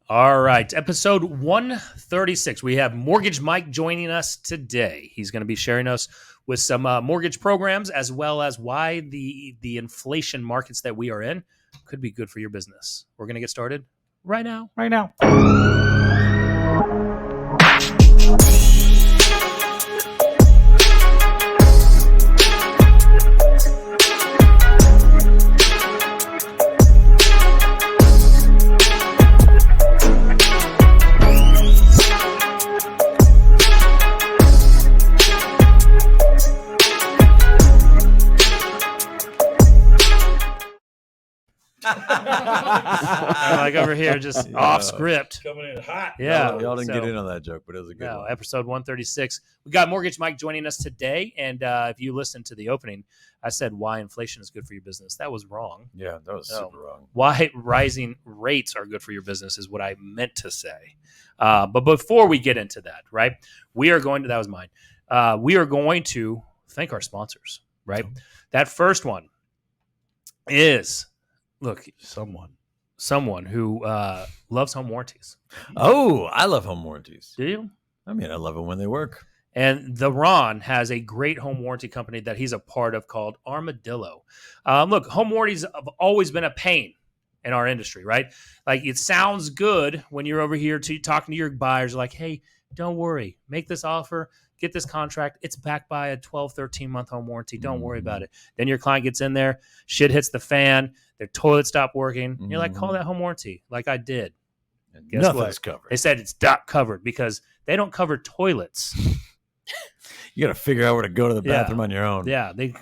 All right, episode 136. We have Mortgage Mike joining us today. He's going to be sharing us with some mortgage programs as well as why the inflation markets that we are in could be good for your business. We're going to get started right now. Like over here, just off script. Coming in hot. Yeah. Y'all didn't get in on that joke, but it was a good one. Episode 136. We got Mortgage Mike joining us today. And if you listened to the opening, I said why inflation is good for your business. That was wrong. Yeah, that was super wrong. Why rising rates are good for your business is what I meant to say. But before we get into that, right, we are going to thank our sponsors, right? That first one is, look, someone who loves home warranties. Oh, I love home warranties. Do you? I mean, I love them when they work. And the Ron has a great home warranty company that he's a part of called Armadillo. Look, home warranties have always been a pain in our industry, right? Like, it sounds good when you're over here talking to your buyers, like, hey, don't worry, make this offer, get this contract. It's backed by a 12, 13-month home warranty. Don't worry about it. Then your client gets in there, shit hits the fan, their toilet stopped working. You're like, call that home warranty, like I did. And Guess nothing's what? covered. They said it's not covered because they don't cover toilets. You got to figure out where to go to the bathroom on your own. Yeah, they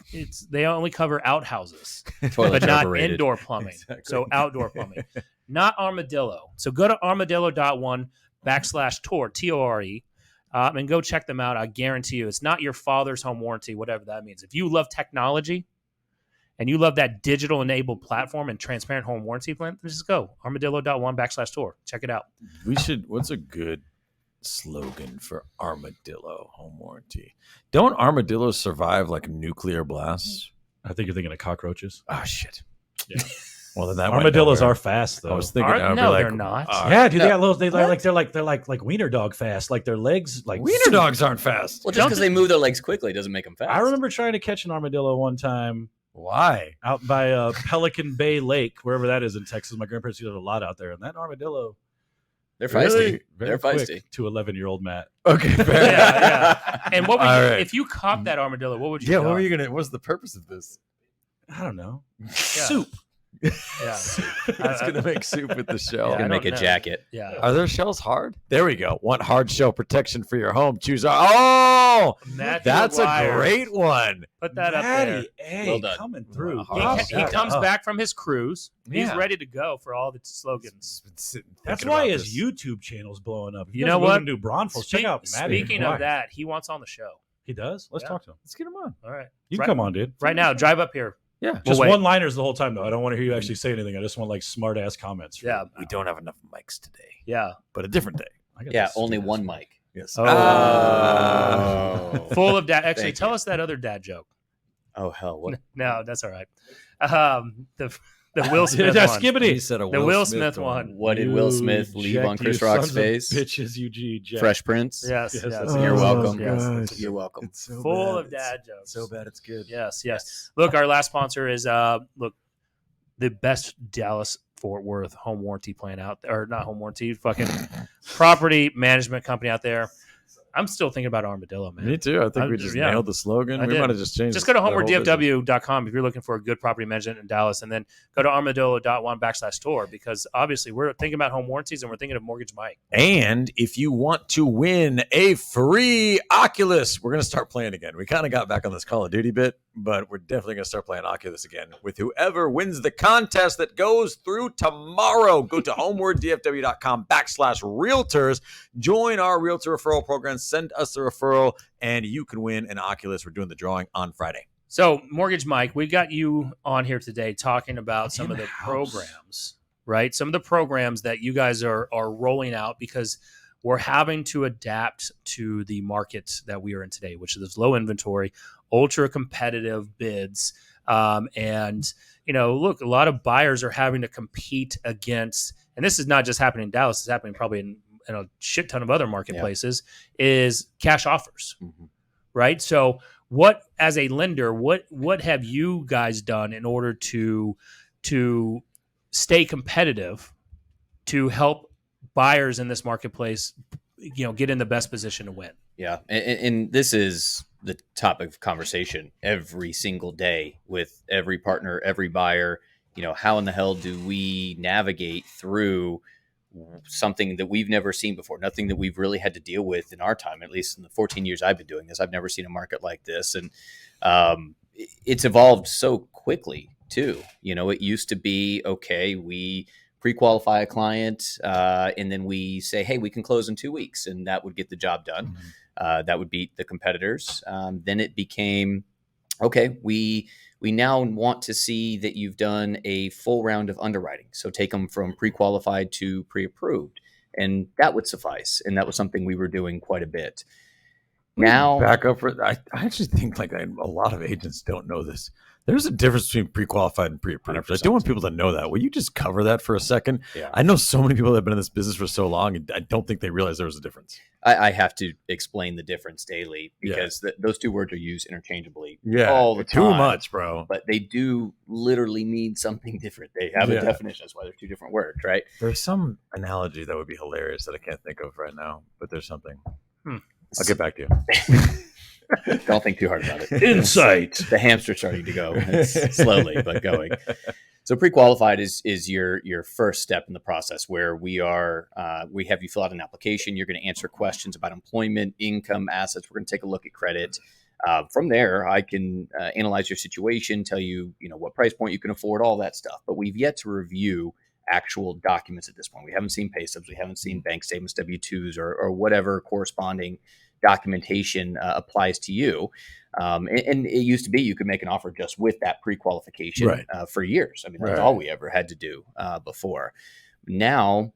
only cover outhouses, Toilets but are not overrated. indoor plumbing. Exactly. So outdoor plumbing, not Armadillo. So go to armadillo.1/tour, TORE, and go check them out. I guarantee you, it's not your father's home warranty, whatever that means. If you love technology and you love that digital enabled platform and transparent home warranty plan, just go armadillo.1/tour. Check it out. What's a good slogan for Armadillo home warranty? Don't armadillos survive like nuclear blasts? I think you're thinking of cockroaches. Oh shit. Yeah. Well, then that Armadillos went nowhere. are fast though. I was thinking. I'd be No, like, they're not. Yeah, dude, they No. got little. They're like wiener dog fast. Like their legs, like wiener dogs aren't fast. Well, just because they move their legs quickly doesn't make them fast. I remember trying to catch an armadillo one time Why? out by Pelican Bay Lake, wherever that is in Texas. My grandparents used to have a lot out there, and that armadillo they're feisty. really They're very feisty. quick to 11-year-old Matt. Okay, fair. Yeah. And what would All you, right. if you caught that armadillo, what would you Yeah, do? what were you gonna? What's the purpose of this? I don't know. Yeah. Soup. Yeah. It's gonna make soup with the shell. Yeah, I Gonna make a don't know. jacket. Yeah. Are their shells hard? There we go. Want hard shell protection for your home? Choose Oh, Matthew that's McGuire. a great one. Put that up there. Matty, hey, Well done. coming through. Wow. He comes back from his cruise. He's Yeah. ready to go for all the slogans. Been sitting That's thinking why about his this. YouTube channel's blowing up. If You guys know are what? moving to Braunfels, check out Matty. Speaking McGuire. of that, he wants on the show. He does. Let's Yeah. talk to him. Let's get him on. All right. You can Right- come on, dude. Right now, drive up here. Yeah. We'll Just wait. one-liners the whole time, though. I don't want to hear you actually say anything. I just want like smart-ass comments. from Yeah. you. We don't have enough mics today, Yeah. but a different day. I got Yeah, this only stupid one ass mic. Yes. Oh. Full of dad. Actually, Thank tell you. us that other dad joke. Oh hell! What? No, that's all right. The Will Smith Yeah, one. skibbity. He said a The Will Smith one. What did Will Smith You leave on eject, Chris you Rock's sons of face? Bitches, you eject. Fresh Prince. Yes. Yes, Yes. that's You're it. welcome. Yes. You're welcome. It's so Full bad. of dad jokes. So bad it's good. Yes. Look, our last sponsor is the best Dallas Fort Worth home warranty plan out there, or not home warranty, fucking property management company out there. I'm still thinking about Armadillo, man. Me too. I think we just nailed the slogan. I We did. might have just changed. Just go to the whole business. homewardfw.com if you're looking for a good property management in Dallas, and then go to armadillo.1/tour because obviously we're thinking about home warranties and we're thinking of Mortgage Mike. And if you want to win a free Oculus, we're going to start playing again. We kind of got back on this Call of Duty bit, but we're definitely going to start playing Oculus again with whoever wins the contest that goes through tomorrow. Go to homewardfw.com/realtors. Join our realtor referral program. Send us a referral, and you can win an Oculus. We're doing the drawing on Friday. So, Mortgage Mike, we got you on here today talking about some of the In-house. programs, right? Some of the programs that you guys are rolling out because we're having to adapt to the market that we are in today, which is low inventory, ultra competitive bids. And, look, a lot of buyers are having to compete against and this is not just happening in Dallas, it's happening probably in a shit ton of other marketplaces, is cash offers, right? So what, as a lender, what have you guys done in order to stay competitive, to help buyers in this marketplace, get in the best position to win? Yeah. And this is the topic of conversation every single day with every partner, every buyer. How in the hell do we navigate through something that we've never seen before, nothing that we've really had to deal with in our time, at least in the 14 years I've been doing this. I've never seen a market like this. And it's evolved so quickly too. It used to be, okay, we pre-qualify a client and then we say, hey, we can close in 2 weeks, and that would get the job done. That would beat the competitors. Then it became, okay, we now want to see that you've done a full round of underwriting. So take them from pre-qualified to pre-approved. And that would suffice. And that was something we were doing quite a bit. Now, back up for I actually think a lot of agents don't know this. There's a difference between pre-qualified and pre-approved. I do want people to know that. Will you just cover that for a second? Yeah. I know so many people that have been in this business for so long, and I don't think they realize there was a difference. I have to explain the difference daily because those two words are used interchangeably all the time. Too much, bro. But they do literally mean something different. They have a definition. That's why they're two different words, right? There's some analogy that would be hilarious that I can't think of right now, but there's something. I'll get back to you. Don't think too hard about it. Insight. The hamster's starting to go. It's slowly, but going. So pre-qualified is your first step in the process, where we have you fill out an application. You're going to answer questions about employment, income, assets. We're going to take a look at credit. From there, I can analyze your situation, tell you, what price point you can afford, all that stuff. But we've yet to review actual documents at this point. We haven't seen pay stubs. We haven't seen bank statements, W-2s, or whatever corresponding documentation applies to you. And it used to be you could make an offer just with that pre-qualification for years. I mean, that's all we ever had to do before. Now,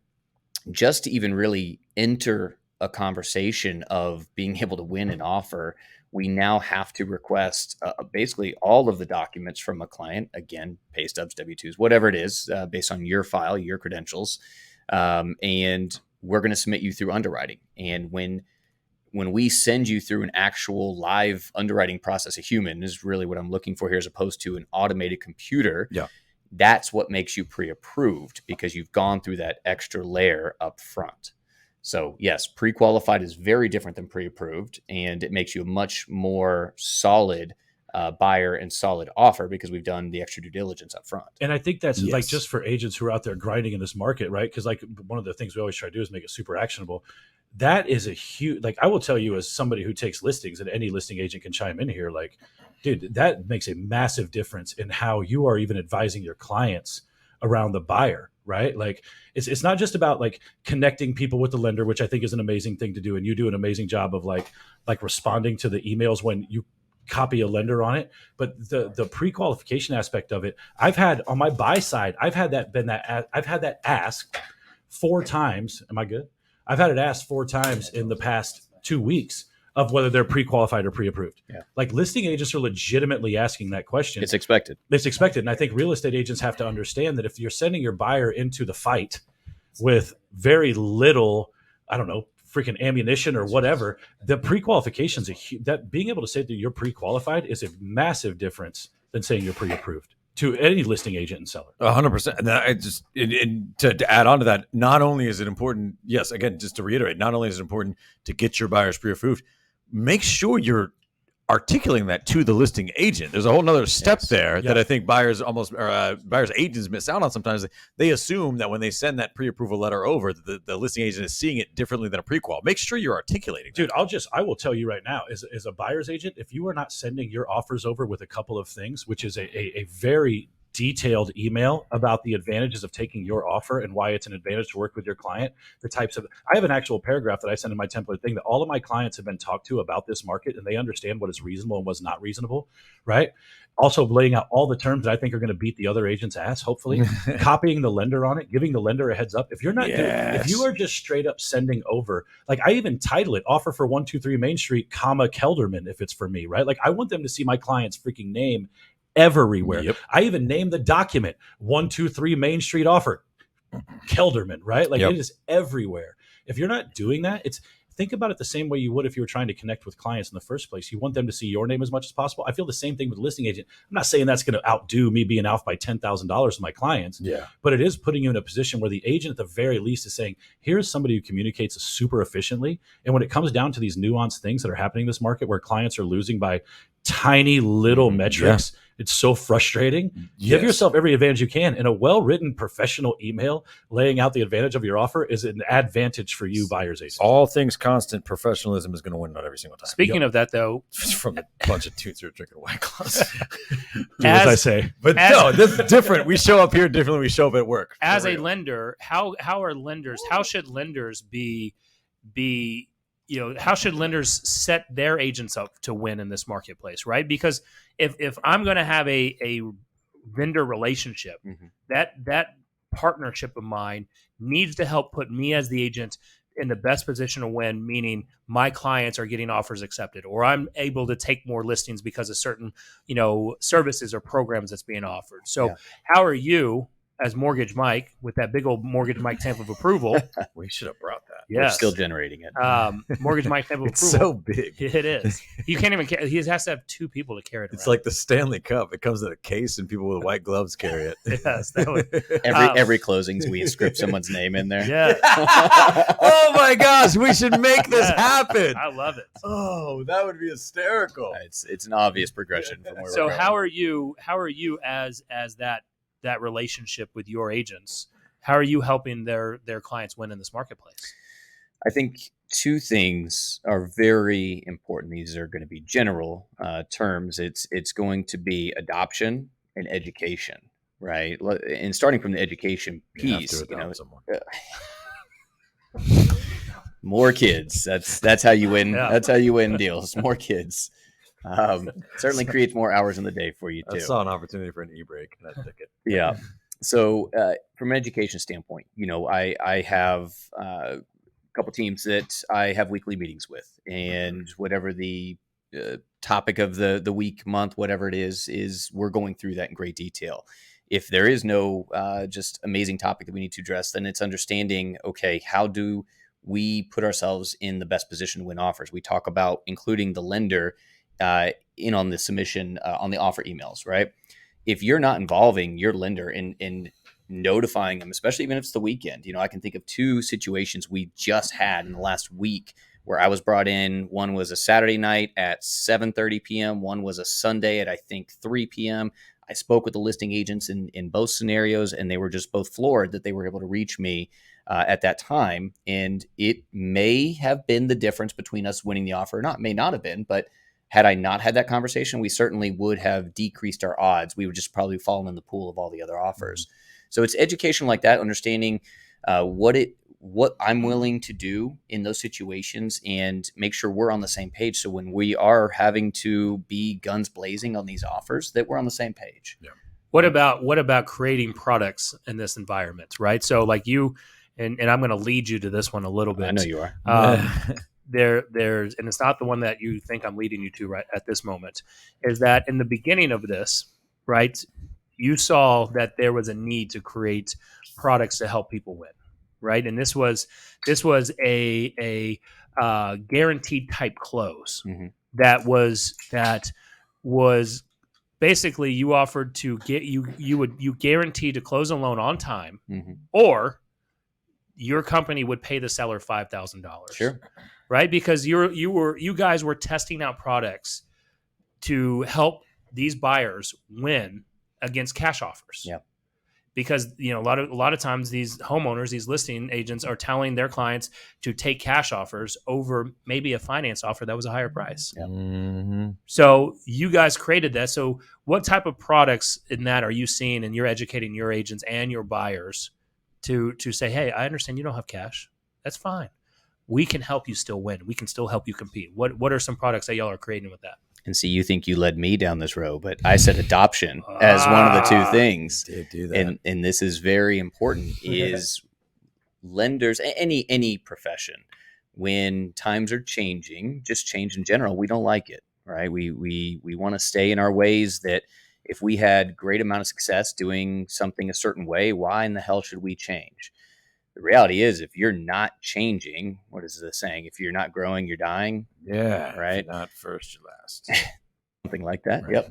just to even really enter a conversation of being able to win an offer, we now have to request basically all of the documents from a client. Again, pay stubs, W-2s, whatever it is, based on your file, your credentials. And we're going to submit you through underwriting. And when we send you through an actual live underwriting process, a human is really what I'm looking for here, as opposed to an automated computer. Yeah. That's what makes you pre-approved, because you've gone through that extra layer up front. So yes, pre-qualified is very different than pre-approved, and it makes you a much more solid buyer and solid offer, because we've done the extra due diligence up front. And I think that's like just for agents who are out there grinding in this market, right? Because like one of the things we always try to do is make it super actionable. That is a huge, like I will tell you as somebody who takes listings, and any listing agent can chime in here, like, dude, that makes a massive difference in how you are even advising your clients around the buyer, right? Like it's not just about like connecting people with the lender, which I think is an amazing thing to do. And you do an amazing job of like responding to the emails when you copy a lender on it. But the pre-qualification aspect of it, I've had on my buy side, I've had that asked 4 times. Am I good? I've had it asked 4 times in the past 2 weeks of whether they're pre-qualified or pre-approved. Yeah. Like listing agents are legitimately asking that question. It's expected. It's expected. And I think real estate agents have to understand that if you're sending your buyer into the fight with very little, I don't know, freaking ammunition or whatever, the pre-qualifications, that being able to say that you're pre-qualified is a massive difference than saying you're pre-approved to any listing agent and seller. 100%. And I just, to add on to that, not only is it important, yes, again, just to reiterate, not only is it important to get your buyers pre-approved, make sure you're articulating that to the listing agent. There's a whole nother step there that I think buyers agents miss out on sometimes. They assume that when they send that pre-approval letter over, the listing agent is seeing it differently than a pre-qual. Make sure you're articulating that. Dude, I will tell you right now, as a buyer's agent, if you are not sending your offers over with a couple of things, which is a very detailed email about the advantages of taking your offer and why it's an advantage to work with your client, I have an actual paragraph that I send in my template thing that all of my clients have been talked to about this market, and they understand what is reasonable and what's not reasonable, right? Also laying out all the terms that I think are going to beat the other agent's ass, hopefully, copying the lender on it, giving the lender a heads up. If you're not if you are just straight up sending over, like I even title it offer for 123 Main Street, Kelderman, if it's for me, right? Like I want them to see my client's freaking name everywhere. Yep. I even named the document 123 Main Street offer, Kelderman, right? Like Yep. it is everywhere. If you're not doing that, think about it the same way you would if you were trying to connect with clients in the first place. You want them to see your name as much as possible. I feel the same thing with a listing agent. I'm not saying that's going to outdo me being out by $10,000 to my clients, Yeah. but it is putting you in a position where the agent at the very least is saying, here's somebody who communicates super efficiently. And when it comes down to these nuanced things that are happening in this market where clients are losing by tiny little metrics, it's so frustrating. Give yourself every advantage you can. And a well-written professional email laying out the advantage of your offer is an advantage for you buyers agents. All things constant, professionalism is going to win not every single time. Speaking of that, though, From a bunch of toots who are drinking White Claws. Do as I say. But no, this is different. We show up here differently. We show up at work. as a lender, how should lenders be how should lenders set their agents up to win in this marketplace, right? Because if I'm going to have a vendor relationship, that partnership of mine needs to help put me as the agent in the best position to win, meaning my clients are getting offers accepted, or I'm able to take more listings because of certain, services or programs that's being offered. So how are you as Mortgage Mike with that big old Mortgage Mike stamp of approval? We should have brought that. We're Yes. still generating it. Mortgage Mike stamp of It's approval. so big. It is. You can't even he has to have two people to carry it around. It's like the Stanley Cup. It comes in a case and people with white gloves carry it. Yes, that would, Every closings, we inscript someone's name in there. yeah, Oh my gosh, we should make this happen. I love it. Oh, that would be hysterical. It's an obvious progression from where So we're going. how are you as that relationship with your agents? How are you helping their clients win in this marketplace? I think two things are very important. These are going to be general terms. It's going to be adoption and education, right? And starting from the education piece, more kids. That's how you win. Yeah. That's how you win deals. More kids. Certainly creates more hours in the day for you too. I saw an opportunity for an e-brake and I took it. Yeah. So from an education standpoint, I have a couple teams that I have weekly meetings with, and whatever the topic of the week, month, whatever it is we're going through that in great detail. If there is no just amazing topic that we need to address, then it's understanding, okay, how do we put ourselves in the best position to win offers? We talk about including the lender in on the submission, on the offer emails, right? If you're not involving your lender in notifying them, especially even if it's the weekend, I can think of two situations we just had in the last week where I was brought in. One was a Saturday night at 7:30 p.m. One was a Sunday at, I think, 3 p.m. I spoke with the listing agents in both scenarios, and they were just both floored that they were able to reach me at that time. And it may have been the difference between us winning the offer or not. It may not have been, but had I not had that conversation, we certainly would have decreased our odds. We would just probably fallen in the pool of all the other offers. So it's education like that, understanding what I'm willing to do in those situations, and make sure we're on the same page. So when we are having to be guns blazing on these offers, that we're on the same page. Yeah. What about creating products in this environment, right? So like you, and I'm going to lead you to this one a little bit. I know you are. There's, and it's not the one that you think I'm leading you to right at this moment, is that in the beginning of this, right, you saw that there was a need to create products to help people win, right? And this was a guaranteed type close that was basically you offered to get you guaranteed to close a loan on time, or your company would pay the seller $5,000. Sure. Right? Because you guys were testing out products to help these buyers win against cash offers. Yeah. Because a lot of times these homeowners, these listing agents are telling their clients to take cash offers over maybe a finance offer that was a higher price. Yeah. So you guys created that. So what type of products in that are you seeing, and you're educating your agents and your buyers to say, hey, I understand you don't have cash. That's fine. We can help you still win. We can still help you compete. What are some products that y'all are creating with that? And see, you think you led me down this road, but I said adoption as one of the two things. Did do that. And this is very important, is lenders, any profession, when times are changing, just change in general, we don't like it, right? We want to stay in our ways that If we had great amount of success doing something a certain way, why in the hell should we change? The reality is, if you're not changing, what is the saying? If you're not growing, you're dying. Yeah. Right. If you're not first, you're last. Something like that. Right.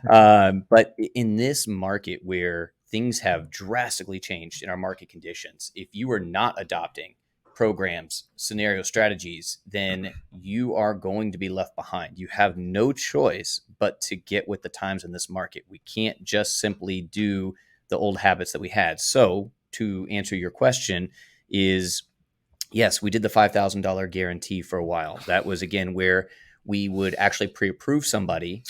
Yep. But in this market where things have drastically changed in our market conditions, if you are not adopting programs, scenario strategies, then you are going to be left behind. You have no choice but to get with the times in this market. We can't just simply do the old habits that we had. So to answer your question is, yes, we did the $5,000 guarantee for a while. That was, again, where we would actually pre-approve somebody.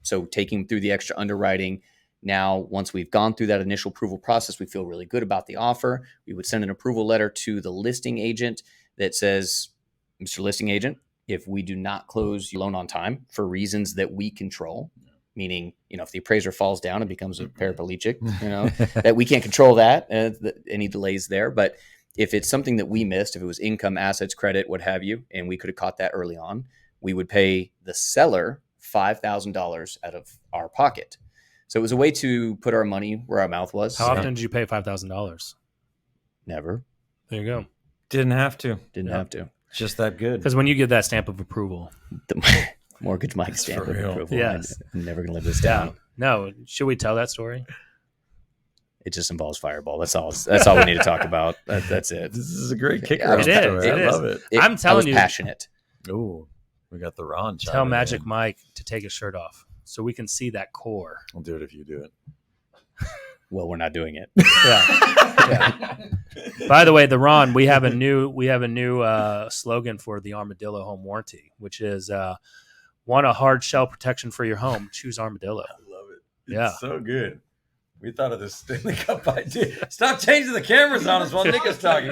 So taking them through the extra underwriting. Now, once we've gone through that initial approval process, we feel really good about the offer. We would send an approval letter to the listing agent that says, Mr. Listing Agent, if we do not close your loan on time for reasons that we control, meaning, if the appraiser falls down and becomes a paraplegic, that we can't control that, any delays there. But if it's something that we missed, if it was income, assets, credit, what have you, and we could have caught that early on, we would pay the seller $5,000 out of our pocket. So it was a way to put our money where our mouth was. How often did you pay $5,000? Never. There you go. Didn't have to. Didn't have to. Just that good. Because when you get that stamp of approval, The mortgage Mike That's stamp for of real. approval. Yes. I'm never going to live this down. No, should we tell that story? It just involves Fireball. That's all we need to talk about. That's it. This is a great kicker. It is. Story. It I is. love it. I'm telling I was you. passionate. Ooh, we got the Ron. Tell chiming Magic in. Mike to take his shirt off so we can see that core. I'll do it if you do it. Well, we're not doing it. Yeah. By the way, the Ron, we have a new slogan for the Armadillo home warranty, which is want a hard shell protection for your home, choose Armadillo. I love it. Yeah. It's so good. We thought of this Stanley Cup idea. Stop changing the cameras on us while Nick is talking.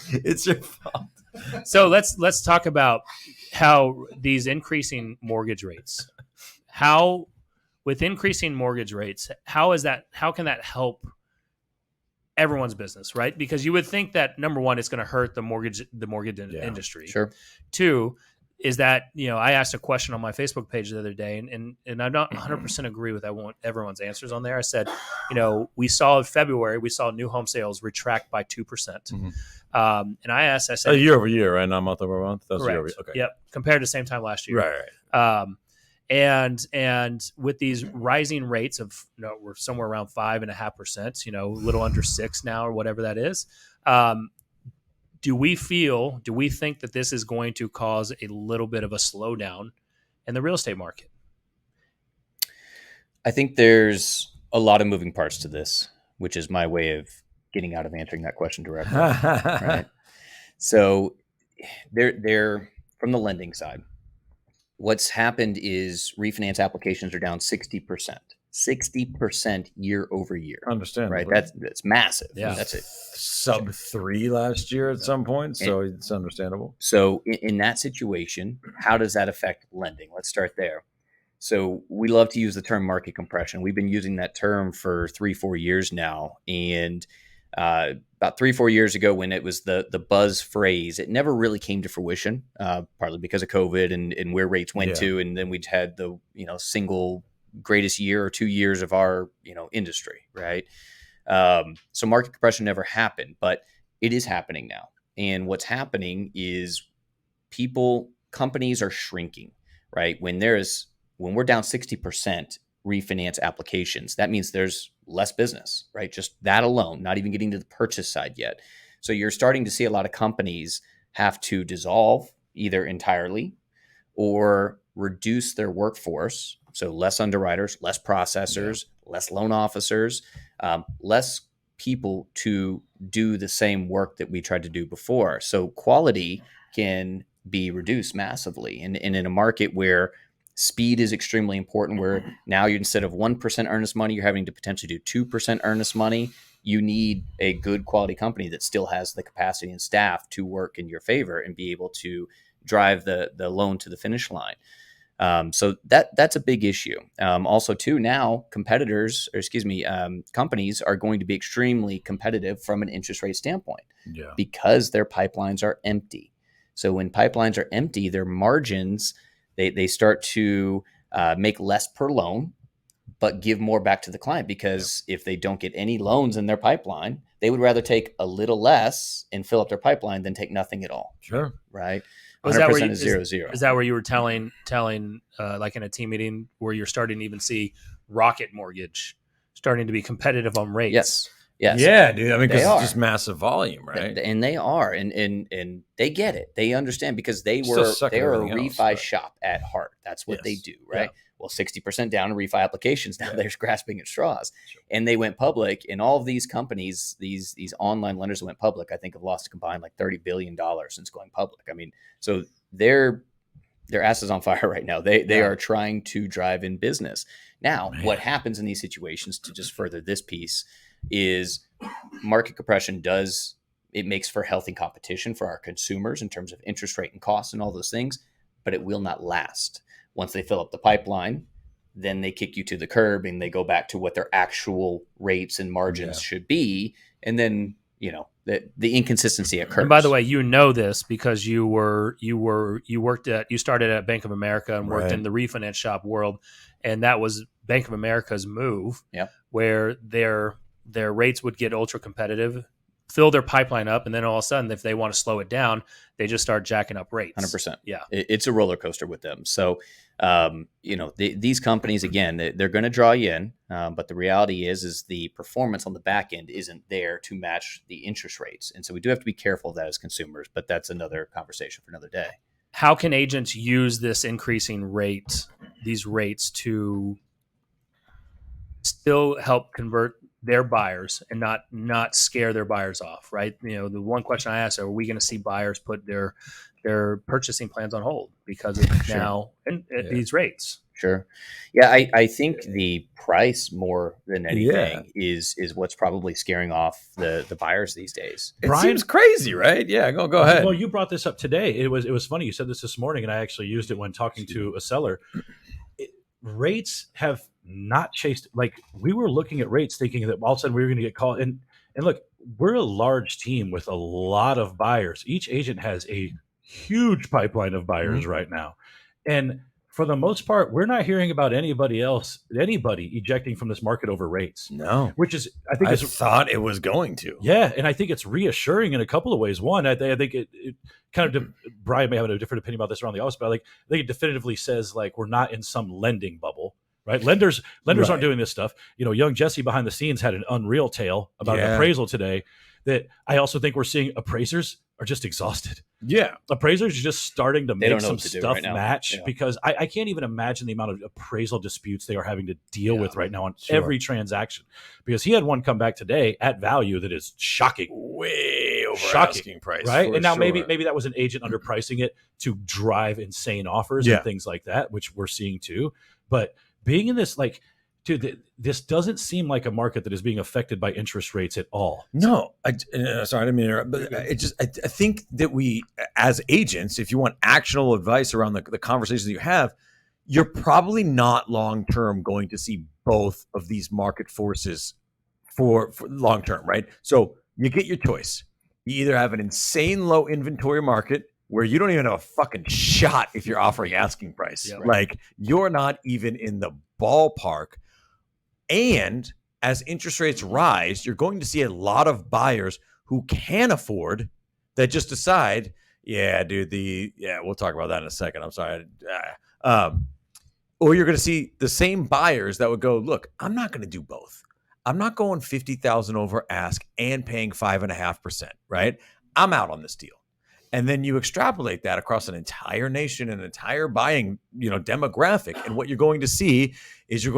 It's your fault. So let's talk about how these increasing mortgage rates. With increasing mortgage rates, how can that help everyone's business, right? Because you would think that, number one, it's going to hurt the mortgage industry. Sure. Two is that, I asked a question on my Facebook page the other day, and I'm not 100% agree with everyone's answers on there. I said, we saw in February, new home sales retract by 2%. Mm-hmm. And I said, year over year, right? Not month over month. That's correct. year over year. Okay. Yep. Compared to same time last year. Right. And with these rising rates of, we're somewhere around 5.5%, a little under 6 now, or whatever that is. Do we think that this is going to cause a little bit of a slowdown in the real estate market? I think there's a lot of moving parts to this, which is my way of getting out of answering that question directly. Right. So they're from the lending side. What's happened is refinance applications are down 60%. 60% year over year. Understand. Right. That's massive. Yeah. That's it. Sub 3 last year at some point. So it's understandable. So in that situation, how does that affect lending? Let's start there. So we love to use the term market compression. We've been using that term for 3-4 years now. And about 3-4 years ago, when it was the buzz phrase, it never really came to fruition, partly because of COVID and where rates went to. And then we'd had the, single greatest year or 2 years of our, industry. Right. So market compression never happened, but it is happening now. And what's happening is companies are shrinking, right? When we're down 60% refinance applications, that means there's less business, right? Just that alone, not even getting to the purchase side yet. So you're starting to see a lot of companies have to dissolve either entirely or reduce their workforce. So less underwriters, less processors, less loan officers, less people to do the same work that we tried to do before. So quality can be reduced massively. And in a market where speed is extremely important, where now instead of 1% earnest money, you're having to potentially do 2% earnest money, you need a good quality company that still has the capacity and staff to work in your favor and be able to drive the loan to the finish line. So that's a big issue. Also, too, now companies are going to be extremely competitive from an interest rate standpoint because their pipelines are empty. So when pipelines are empty, their margins, they start to make less per loan, but give more back to the client, because if they don't get any loans in their pipeline, they would rather take a little less and fill up their pipeline than take nothing at all. Sure. Right. Was that 100% is 0-0. Is that where you were telling like in a team meeting where you're starting to even see Rocket Mortgage starting to be competitive on rates? Yes. Yes. Yeah, dude. I mean, because They it's are. just massive volume, right? And they are, and they get it. They understand, because they Still were suck at a everything else, refi but- shop at heart. That's what they Yes. do, right? Yeah. Well, 60% down in refi applications. Now Yeah. they're grasping at straws, Sure. and they went public. And all of these companies, these online lenders that went public, I think have lost combined like $30 billion since going public. I mean, so their ass is on fire right now. They are trying to drive in business. Now, what happens in these situations, to just further this piece, is market compression makes for healthy competition for our consumers in terms of interest rate and costs and all those things, but it will not last. Once they fill up the pipeline, then they kick you to the curb and they go back to what their actual rates and margins should be. And then, the inconsistency occurs. And by the way, this because you started at Bank of America and worked Right. in the refinance shop world, and that was Bank of America's move, Yep. where their rates would get ultra competitive, fill their pipeline up, and then all of a sudden, if they want to slow it down, they just start jacking up rates. 100%. Yeah. It's a roller coaster with them. So, these companies, again, they're going to draw you in. But the reality is the performance on the back end isn't there to match the interest rates. And so we do have to be careful of that as consumers, but that's another conversation for another day. How can agents use this increasing these rates to still help convert their buyers and not scare their buyers off, right? The one question I asked, are we going to see buyers put their purchasing plans on hold because of now and at these rates? Sure. Yeah, I think the price more than anything is what's probably scaring off the buyers these days. It Brian- seems crazy, right? Yeah, go ahead. Well, you brought this up today. It was funny. You said this morning, and I actually used it when talking to a seller. Rates have not chased. Like, we were looking at rates thinking that all of a sudden we were going to get called. And look, we're a large team with a lot of buyers. Each agent has a huge pipeline of buyers right now. And for the most part, we're not hearing about anybody ejecting from this market over rates. No. Which is, I think, I it's thought it was going to. Yeah, and I think it's reassuring in a couple of ways. One, I think it kind of, Brian may have a different opinion about this around the office, but I think it definitively says, like, we're not in some lending bubble, right? Lenders aren't doing this stuff. Young Jesse behind the scenes had an unreal tale about an appraisal today that I also think we're seeing appraisers are just exhausted. Yeah. Appraisers are just starting to make some stuff right now. match because I can't even imagine the amount of appraisal disputes they are having to deal with right now on every transaction. Because he had one come back today at value that is shocking. Way over Shocking, asking price. Right. And now sure. maybe that was an agent underpricing it to drive insane offers and things like that, which we're seeing too. But being in this, like, dude, this doesn't seem like a market that is being affected by interest rates at all. No, sorry, I didn't mean to interrupt, but I think that we, as agents, if you want actionable advice around the conversations you have, you're probably not long-term going to see both of these market forces for long-term, right? So you get your choice. You either have an insane low inventory market where you don't even have a fucking shot if you're offering asking price. Yeah, like, you're not even in the ballpark. And as interest rates rise, you're going to see a lot of buyers who can afford that just decide, we'll talk about that in a second. I'm sorry. Or you're going to see the same buyers that would go, look, I'm not going to do both. I'm not going 50,000 over ask and paying 5.5%, right? I'm out on this deal. And then you extrapolate that across an entire nation, an entire buying, demographic. And what you're going to see is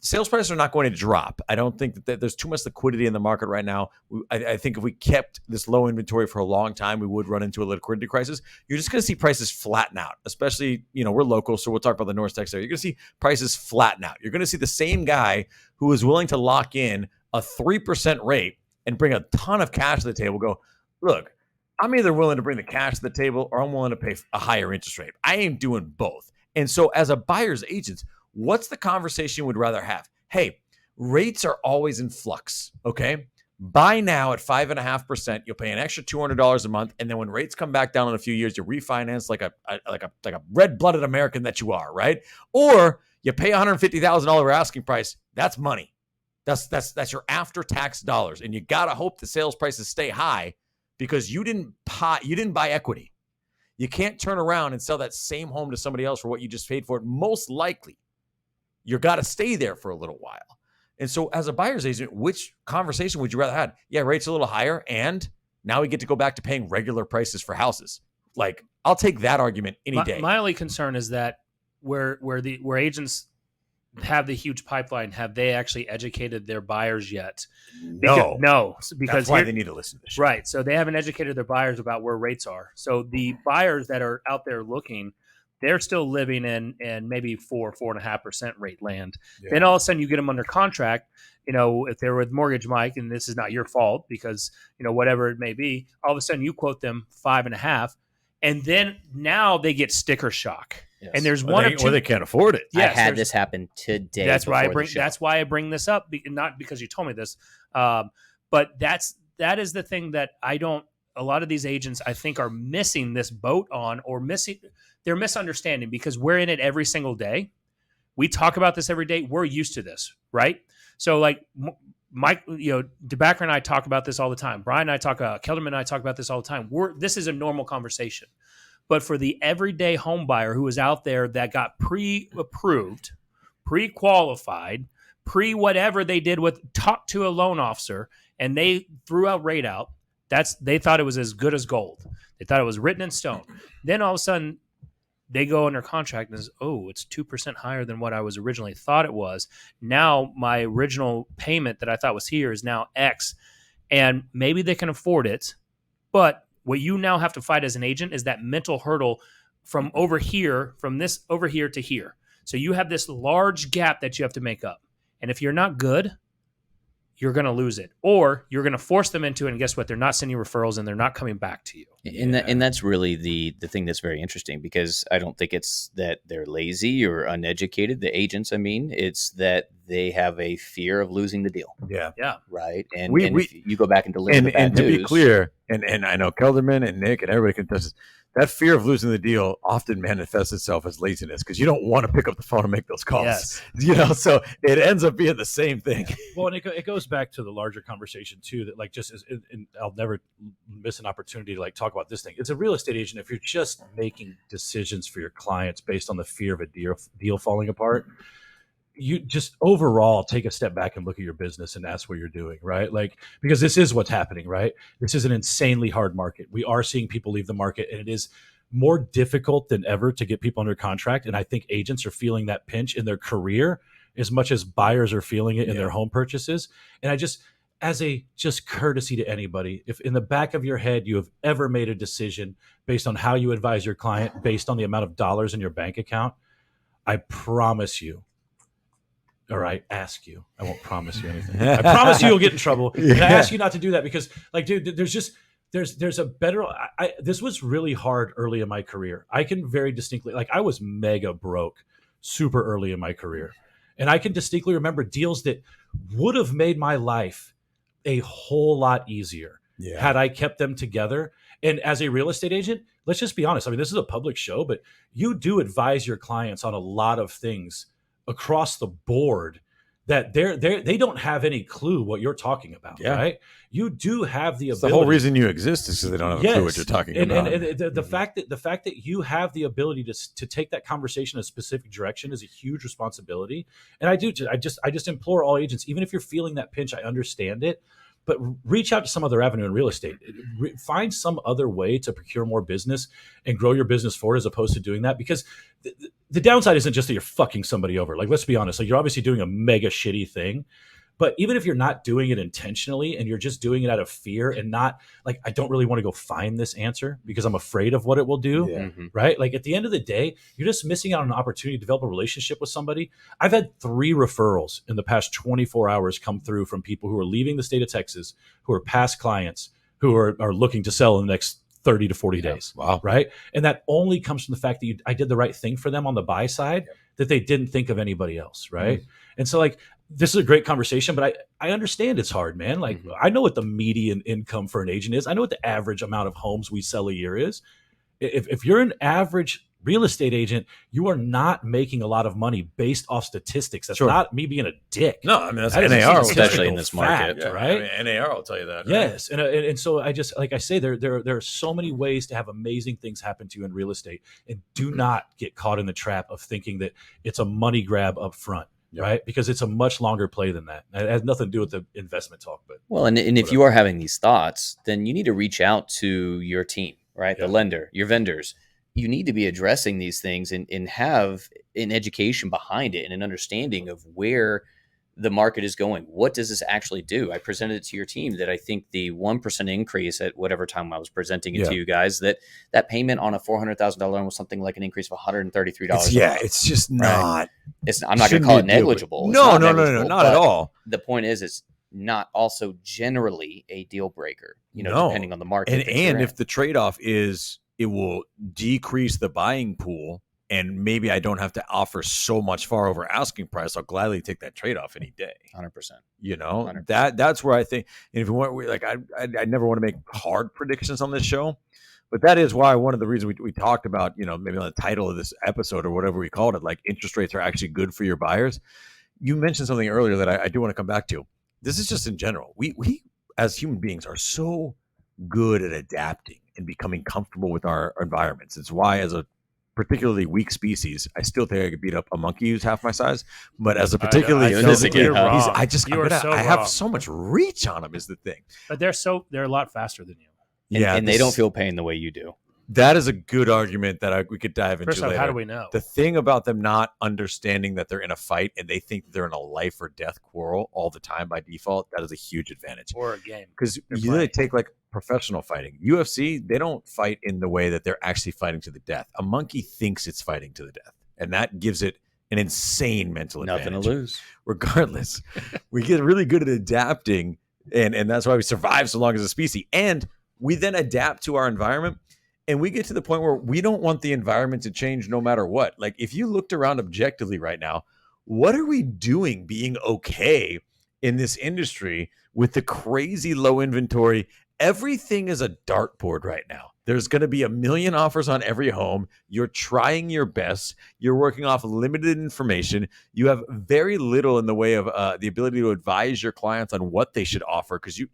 sales prices are not going to drop. I don't think that there's too much liquidity in the market right now. I think if we kept this low inventory for a long time, we would run into a liquidity crisis. You're just going to see prices flatten out, especially, we're local, so we'll talk about the North Texas area. You're going to see prices flatten out. You're going to see the same guy who is willing to lock in a 3% rate and bring a ton of cash to the table go, look, I'm either willing to bring the cash to the table or I'm willing to pay a higher interest rate. I ain't doing both. And so as a buyer's agent, what's the conversation you would rather have? Hey, rates are always in flux, okay? Buy now at 5.5%. You'll pay an extra $200 a month, and then when rates come back down in a few years, you refinance like a red-blooded American that you are, right? Or you pay $150,000 asking price. That's money. That's your after-tax dollars, and you gotta hope the sales prices stay high because you didn't buy equity. You can't turn around and sell that same home to somebody else for what you just paid for it. Most likely, you got to stay there for a little while. And so as a buyer's agent, which conversation would you rather have? Yeah, rates a little higher, and now we get to go back to paying regular prices for houses. Like, I'll take that argument any day. My only concern is that where agents have the huge pipeline, have they actually educated their buyers yet? No. Because that's why they need to listen to this shit. Right. So they haven't educated their buyers about where rates are. So the buyers that are out there looking, they're still living in maybe 4.5% rate land. Yeah. Then all of a sudden you get them under contract, if they're with Mortgage Mike, and this is not your fault because, whatever it may be, all of a sudden you quote them 5.5%. And then now they get sticker shock. Yes. And there's one or they can't afford it. Yes, I had this happen today. That's why I bring this up, not because you told me this, but that is the thing that a lot of these agents I think are missing this boat on, or they're misunderstanding, because we're in it every single day. We talk about this every day. We're used to this, right? So like Mike, DeBacker and I talk about this all the time. Brian and I Kelderman and I talk about this all the time. This is a normal conversation. But for the everyday home buyer who is out there that got pre-approved, pre-qualified, whatever they did talk to a loan officer, and they threw out rate out, they thought it was as good as gold. They thought it was written in stone. Then all of a sudden, they go under contract and says, it's 2% higher than what I was originally thought it was. Now my original payment that I thought was here is now X. And maybe they can afford it, but what you now have to fight as an agent is that mental hurdle from this over here to here. So you have this large gap that you have to make up. And if you're not good, you're going to lose it, or you're going to force them into it. And guess what? They're not sending referrals, and they're not coming back to you. And that's really the thing that's very interesting, because I don't think it's that they're lazy or uneducated. The agents, it's that they have a fear of losing the deal. Yeah. Right. And if you go back and deliver and to be clear, and I know Kelderman and Nick and everybody can touch this, that fear of losing the deal often manifests itself as laziness, because you don't want to pick up the phone and make those calls. Yes. So it ends up being the same thing. Well, and it goes back to the larger conversation too, that and I'll never miss an opportunity to talk about this thing. It's a real estate agent. If you're just making decisions for your clients based on the fear of a deal falling apart, you just overall take a step back and look at your business and ask what you're doing, right? Because this is what's happening, right? This is an insanely hard market. We are seeing people leave the market, and it is more difficult than ever to get people under contract. And I think agents are feeling that pinch in their career as much as buyers are feeling it in their home purchases. And as a courtesy to anybody, if in the back of your head you have ever made a decision based on how you advise your client, based on the amount of dollars in your bank account, I promise you, or I ask you, I won't promise you anything. I promise you you'll get in trouble. And I ask you not to do that, because dude, there's a better, this was really hard early in my career. I can very distinctly, I was mega broke super early in my career. And I can distinctly remember deals that would have made my life a whole lot easier had I kept them together. And as a real estate agent, let's just be honest. This is a public show, but you do advise your clients on a lot of things across the board that they don't have any clue what you're talking about, right? You do have the ability. The whole reason you exist is because they don't have a clue what you're talking about. And the fact that you have the ability to take that conversation in a specific direction is a huge responsibility. And I just implore all agents, even if you're feeling that pinch, I understand it, but reach out to some other avenue in real estate. Find some other way to procure more business and grow your business forward, as opposed to doing that. Because the downside isn't just that you're fucking somebody over. Let's be honest. You're obviously doing a mega shitty thing. But even if you're not doing it intentionally and you're just doing it out of fear and not I don't really want to go find this answer because I'm afraid of what it will do, right? At the end of the day, you're just missing out on an opportunity to develop a relationship with somebody. I've had 3 referrals in the past 24 hours come through from people who are leaving the state of Texas, who are past clients, who are looking to sell in the next 30 to 40 days. Wow. Right. And that only comes from the fact that I did the right thing for them on the buy side. that they didn't think of anybody else, right? And so like this is a great conversation, but I understand it's hard, man. Like I know what the median income for an agent is. I know what the average amount of homes we sell a year is. If you're an average real estate agent, you are not making a lot of money based off statistics. That's not me being a dick. No, I mean, that's That is NAR, especially in this fact, market, right? I mean, NAR will tell you that. Right? Yes, and so I just like I say, there are so many ways to have amazing things happen to you in real estate, and do not get caught in the trap of thinking that it's a money grab up front. Right, because it's a much longer play than that. It has nothing to do with the investment talk. But well, and if you are having these thoughts, then you need to reach out to your team, right? The lender, your vendors. You need to be addressing these things and have an education behind it and an understanding of where the market is going. What does this actually do? I presented it to your team that I think the 1% increase at whatever time I was presenting it to you guys, that payment on a $400,000 loan was something like an increase of $133. It's just not. I'm not going to call it negligible. No, not at all. The point is, it's not also generally a deal breaker, depending on the market. And if the trade-off is it will decrease the buying pool, and maybe I don't have to offer so much far over asking price, I'll gladly take that trade-off any day. 100%. 100%. That's where I think, and if you want, I never want to make hard predictions on this show, but that is why one of the reasons we talked about, maybe on the title of this episode or whatever we called it, like interest rates are actually good for your buyers. You mentioned something earlier that I do want to come back to. This is just in general. We as human beings are so good at adapting and becoming comfortable with our environments. It's why, as a particularly weak species, I still think I could beat up a monkey who's half my size. But as a particularly, I have so much reach on him is the thing. But they're a lot faster than you. And they don't feel pain the way you do. That is a good argument that we could dive into later. How do we know? The thing about them not understanding that they're in a fight and they think they're in a life or death quarrel all the time by default, that is a huge advantage. Or a game. Because you really take like professional fighting. UFC, they don't fight in the way that they're actually fighting to the death. A monkey thinks it's fighting to the death. And that gives it an insane mental advantage. Nothing to lose. Regardless, we get really good at adapting, and that's why we survive so long as a species. And we then adapt to our environment. And we get to the point where we don't want the environment to change no matter what. Like if you looked around objectively right now, what are we doing being okay in this industry with the crazy low inventory? Everything is a dartboard right now. There's going to be 1 million offers on every home. You're trying your best. You're working off limited information. You have very little in the way of the ability to advise your clients on what they should offer because you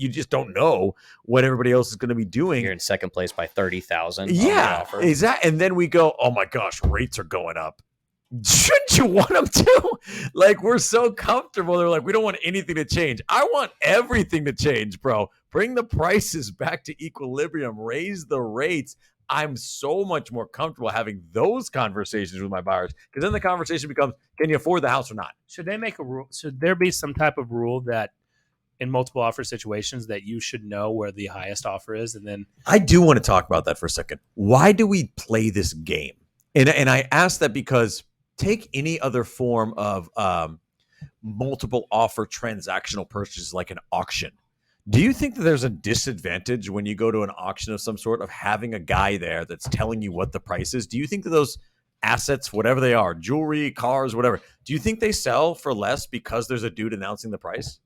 just don't know what everybody else is going to be doing. You're in second place by 30,000. Yeah, exactly. And then we go, oh my gosh, rates are going up. Shouldn't you want them to? Like, we're so comfortable. They're like, we don't want anything to change. I want everything to change, bro. Bring the prices back to equilibrium. Raise the rates. I'm so much more comfortable having those conversations with my buyers because then the conversation becomes, can you afford the house or not? Should they make a rule? Should there be some type of rule that in multiple offer situations that you should know where the highest offer is? And then I do want to talk about that for a second. Why do we play this game? And I ask that because take any other form of multiple offer transactional purchases like an auction. Do you think that there's a disadvantage when you go to an auction of some sort of having a guy there that's telling you what the price is? Do you think that those assets, whatever they are, jewelry, cars, whatever, do you think they sell for less because there's a dude announcing the price?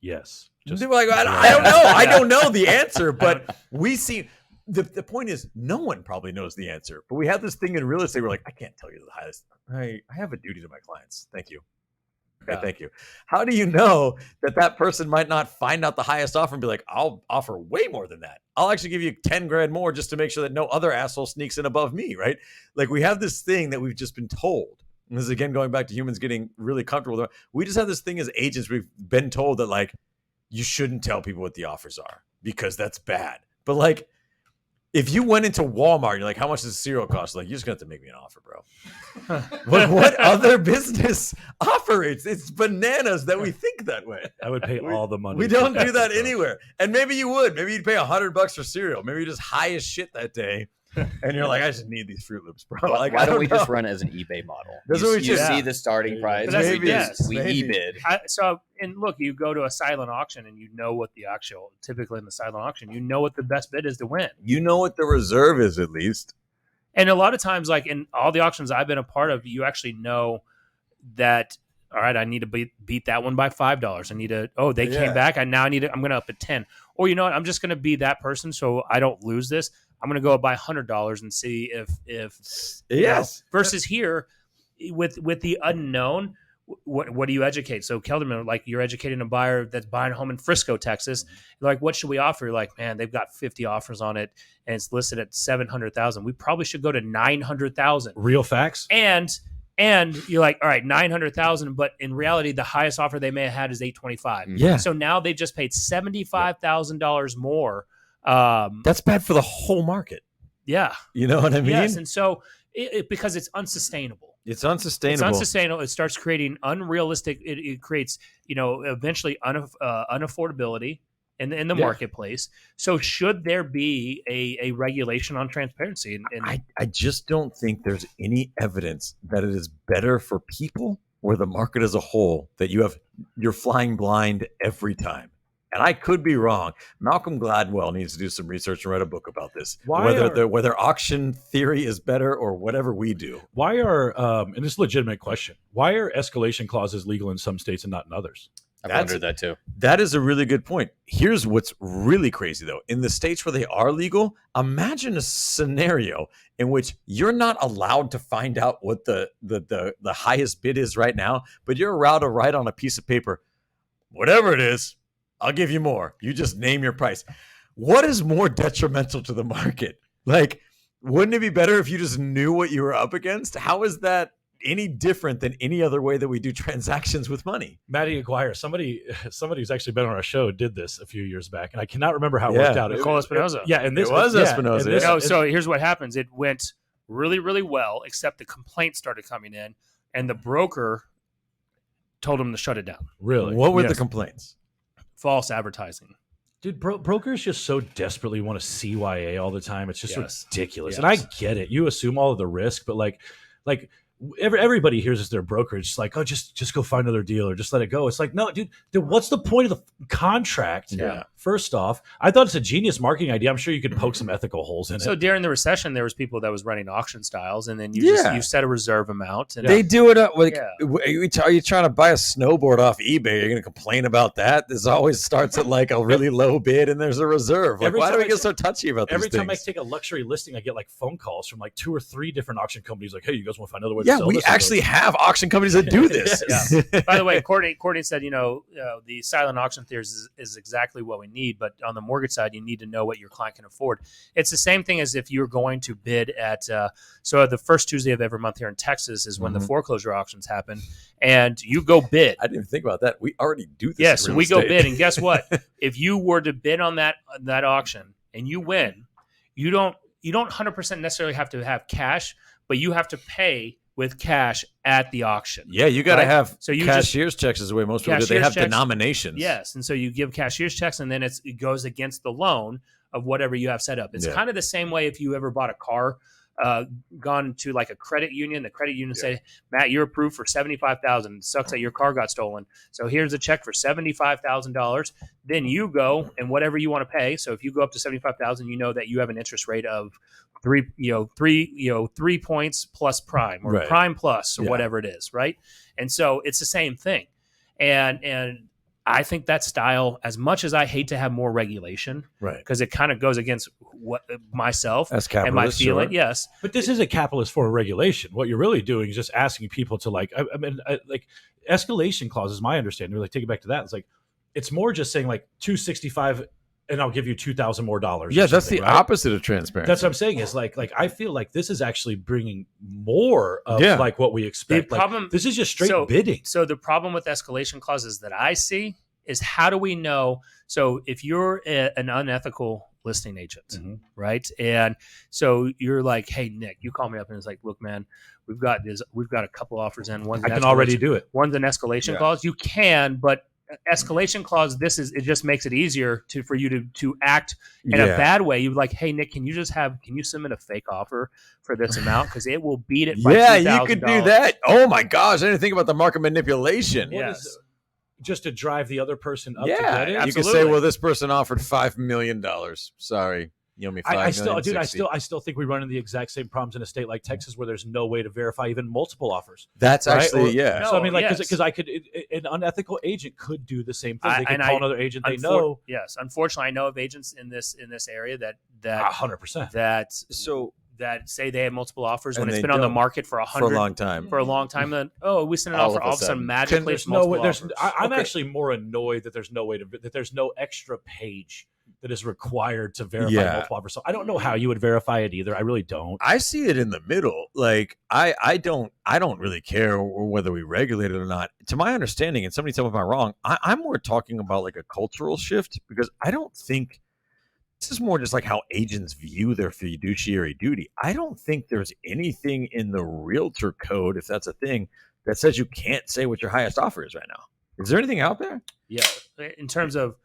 Yes. Like, I don't know. I don't know the answer, but we see the point is no one probably knows the answer. But we have this thing in real estate. We're like, I can't tell you the highest. I have a duty to my clients. Thank you. Okay, thank you. How do you know that person might not find out the highest offer and be like, I'll offer way more than that. I'll actually give you 10 grand more just to make sure that no other asshole sneaks in above me, right? Like we have this thing that we've just been told. And this is again going back to humans getting really comfortable. We just have this thing as agents. We've been told that like you shouldn't tell people what the offers are because that's bad. But like if you went into Walmart, you're like, how much does a cereal cost? Like, you're just going to have to make me an offer, bro. What other business operates? It's bananas that we think that way. I would pay all the money. We don't do that anywhere. And maybe you would. Maybe you'd pay $100 for cereal. Maybe you're just high as shit that day. And you're like, I just need these Fruit Loops, bro. Like, why don't we just run it as an eBay model? You see the starting price. Maybe, we eBid. And look, you go to a silent auction and you know what the actual, typically in the silent auction, you know what the best bid is to win. You know what the reserve is at least. And a lot of times, like in all the auctions I've been a part of, you actually know that, all right, I need to beat that one by $5. I need to, they came back. I'm going to up at 10. Or you know what? I'm just going to be that person so I don't lose this. I'm going to go up by $100 and see if versus here with the unknown, what do you educate? So Kelderman, like you're educating a buyer that's buying a home in Frisco, Texas. You're like, what should we offer? You're like, man, they've got 50 offers on it and it's listed at 700,000. We probably should go to 900,000. Real facts. And you're like, all right, 900,000, but in reality, the highest offer they may have had is 825. Yeah. So now they just paid $75,000 more. That's bad for the whole market. Yeah. You know what I mean? Yes. And so because it's unsustainable. It's unsustainable. It starts creating unrealistic. It creates, eventually unaffordability in the marketplace. So should there be a regulation on transparency? And I just don't think there's any evidence that it is better for people or the market as a whole that you're flying blind every time. And I could be wrong. Malcolm Gladwell needs to do some research and write a book about this. Whether auction theory is better or whatever we do. Why are and it's a legitimate question. Why are escalation clauses legal in some states and not in others? I've wondered that too. That is a really good point. Here's what's really crazy though. In the states where they are legal, imagine a scenario in which you're not allowed to find out what the highest bid is right now, but you're allowed to write on a piece of paper, whatever it is, I'll give you more. You just name your price. What is more detrimental to the market? Like, wouldn't it be better if you just knew what you were up against? How is that any different than any other way that we do transactions with money? Matty Aguirre, somebody who's actually been on our show did this a few years back, and I cannot remember how it worked out. Nicole Espinosa. And this it was Espinosa. So here's what happens. It went really, really well, except the complaints started coming in, and the broker told him to shut it down. Really? What were the complaints? False advertising. Dude, brokers just so desperately want a CYA all the time. It's just ridiculous. Yes. And I get it. You assume all of the risk, but like everybody hears as their brokerage, it's like, oh, just go find another deal or just let it go. It's like, no, dude, what's the point of the contract? Yeah. First off, I thought it's a genius marketing idea. I'm sure you could poke some ethical holes in it. So during the recession, there was people that was running auction styles, and then you set a reserve amount. And they do it are you trying to buy a snowboard off eBay? You're going to complain about that? This always starts at like a really low bid, and there's a reserve. Like, why do we get so touchy about these things? Every time I take a luxury listing, I get like phone calls from like 2 or 3 different auction companies. Like, hey, you guys want to find another way to sell this? We actually have auction companies that do this. By the way, Courtney said, the silent auction theory is exactly what we need, but on the mortgage side, you need to know what your client can afford. It's the same thing as if you're going to bid at so the first Tuesday of every month here in Texas is when the foreclosure auctions happen, and you go bid. I didn't even think about that. We already do this. Yes, we go bid, and guess what? If you were to bid on that auction and you win, you don't 100% necessarily have to have cash, but you have to pay with cash at the auction. Yeah, you got to have cashier's checks is the way most people do. They have denominations. Yes, and so you give cashier's checks, and then it goes against the loan of whatever you have set up. It's kind of the same way if you ever bought a car, gone to like a credit union. The credit union say, Matt, you're approved for $75,000. It sucks that your car got stolen. So here's a check for $75,000. Then you go and whatever you want to pay. So if you go up to $75,000, you know that you have an interest rate of 3 points plus prime or prime plus or whatever it is, right? And so it's the same thing. And I think that style, as much as I hate to have more regulation, right, because it kind of goes against what myself as and my feeling, yes. But this is a capitalist form of regulation. What you're really doing is just asking people to like escalation clauses. My understanding, like take it back to that. It's like it's more just saying like 265. And I'll give you $2,000 more. Yeah, that's the opposite of transparency. That's what I'm saying. Is like I feel like this is actually bringing more of like what we expect. The problem, this is just straight bidding. So the problem with escalation clauses that I see is how do we know? So if you're an unethical listing agent, right? And so you're like, hey, Nick, you call me up and it's like, look, man, we've got a couple offers in. I can already do it. One's an escalation clause. You can, but escalation clause, it just makes it easier for you to act in a bad way. You're like, hey Nick, can you submit a fake offer for this amount because it will beat it by $2,000. You could do that. Oh my gosh, I didn't think about the market manipulation. Yes. Just to drive the other person up to get it. You could say, well, this person offered $5 million. Sorry. You owe me I still, 5 million, dude, 60. I still think we run into the exact same problems in a state like Texas where there's no way to verify even multiple offers. That's right? actually, Or- yeah. So I mean, like, yes. because I could, an unethical agent could do the same thing. They could And call another agent they know. Yes, unfortunately, I know of agents in this area that 100%. that say they have multiple offers when And it's they been on the don't market for for a long time. for a long time. Then we send an All offer, of a all of a sudden sudden. magically There's it's no multiple way. offers. I'm Okay. actually more annoyed that there's no way that there's no extra page that is required to verify Yeah. multiple offers. So I don't know how you would verify it either. I really don't. I see it in the middle. Like I don't really care whether we regulate it or not. To my understanding, and somebody tell me if I'm wrong, I'm more talking about like a cultural shift, because I don't think this is more just like how agents view their fiduciary duty. I don't think there's anything in the realtor code, if that's a thing, that says you can't say what your highest offer is right now. Is there anything out there? Yeah, in terms of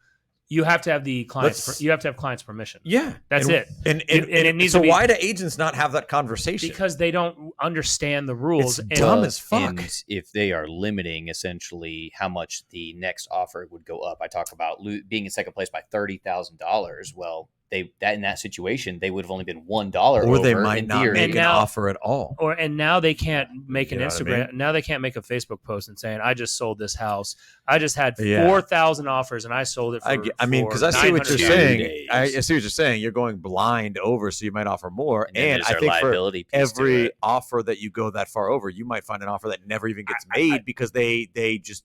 you have to have the client's you have to have client's permission. Yeah, That's and, it. And it needs so to be, why do agents not have that conversation? because they don't understand the rules. It's and dumb as fuck. And if they are limiting essentially how much the next offer would go up, I talk about being in second place by $30,000. Well, in that situation, they would have only been $1 or over, they might in not theory. make And an now- offer at all. And now they can't make an You know what I Instagram. mean? Now they can't make a Facebook post and saying, "I just sold this house. I just had Yeah. 4,000 offers and I sold it for." I mean, because I see what you're 900 saying. days. I see what you're saying. You're going blind over, so you might offer more. And then And there's I their think for liability piece to every it. offer that you go that far over, you might find an offer that never even gets made because they just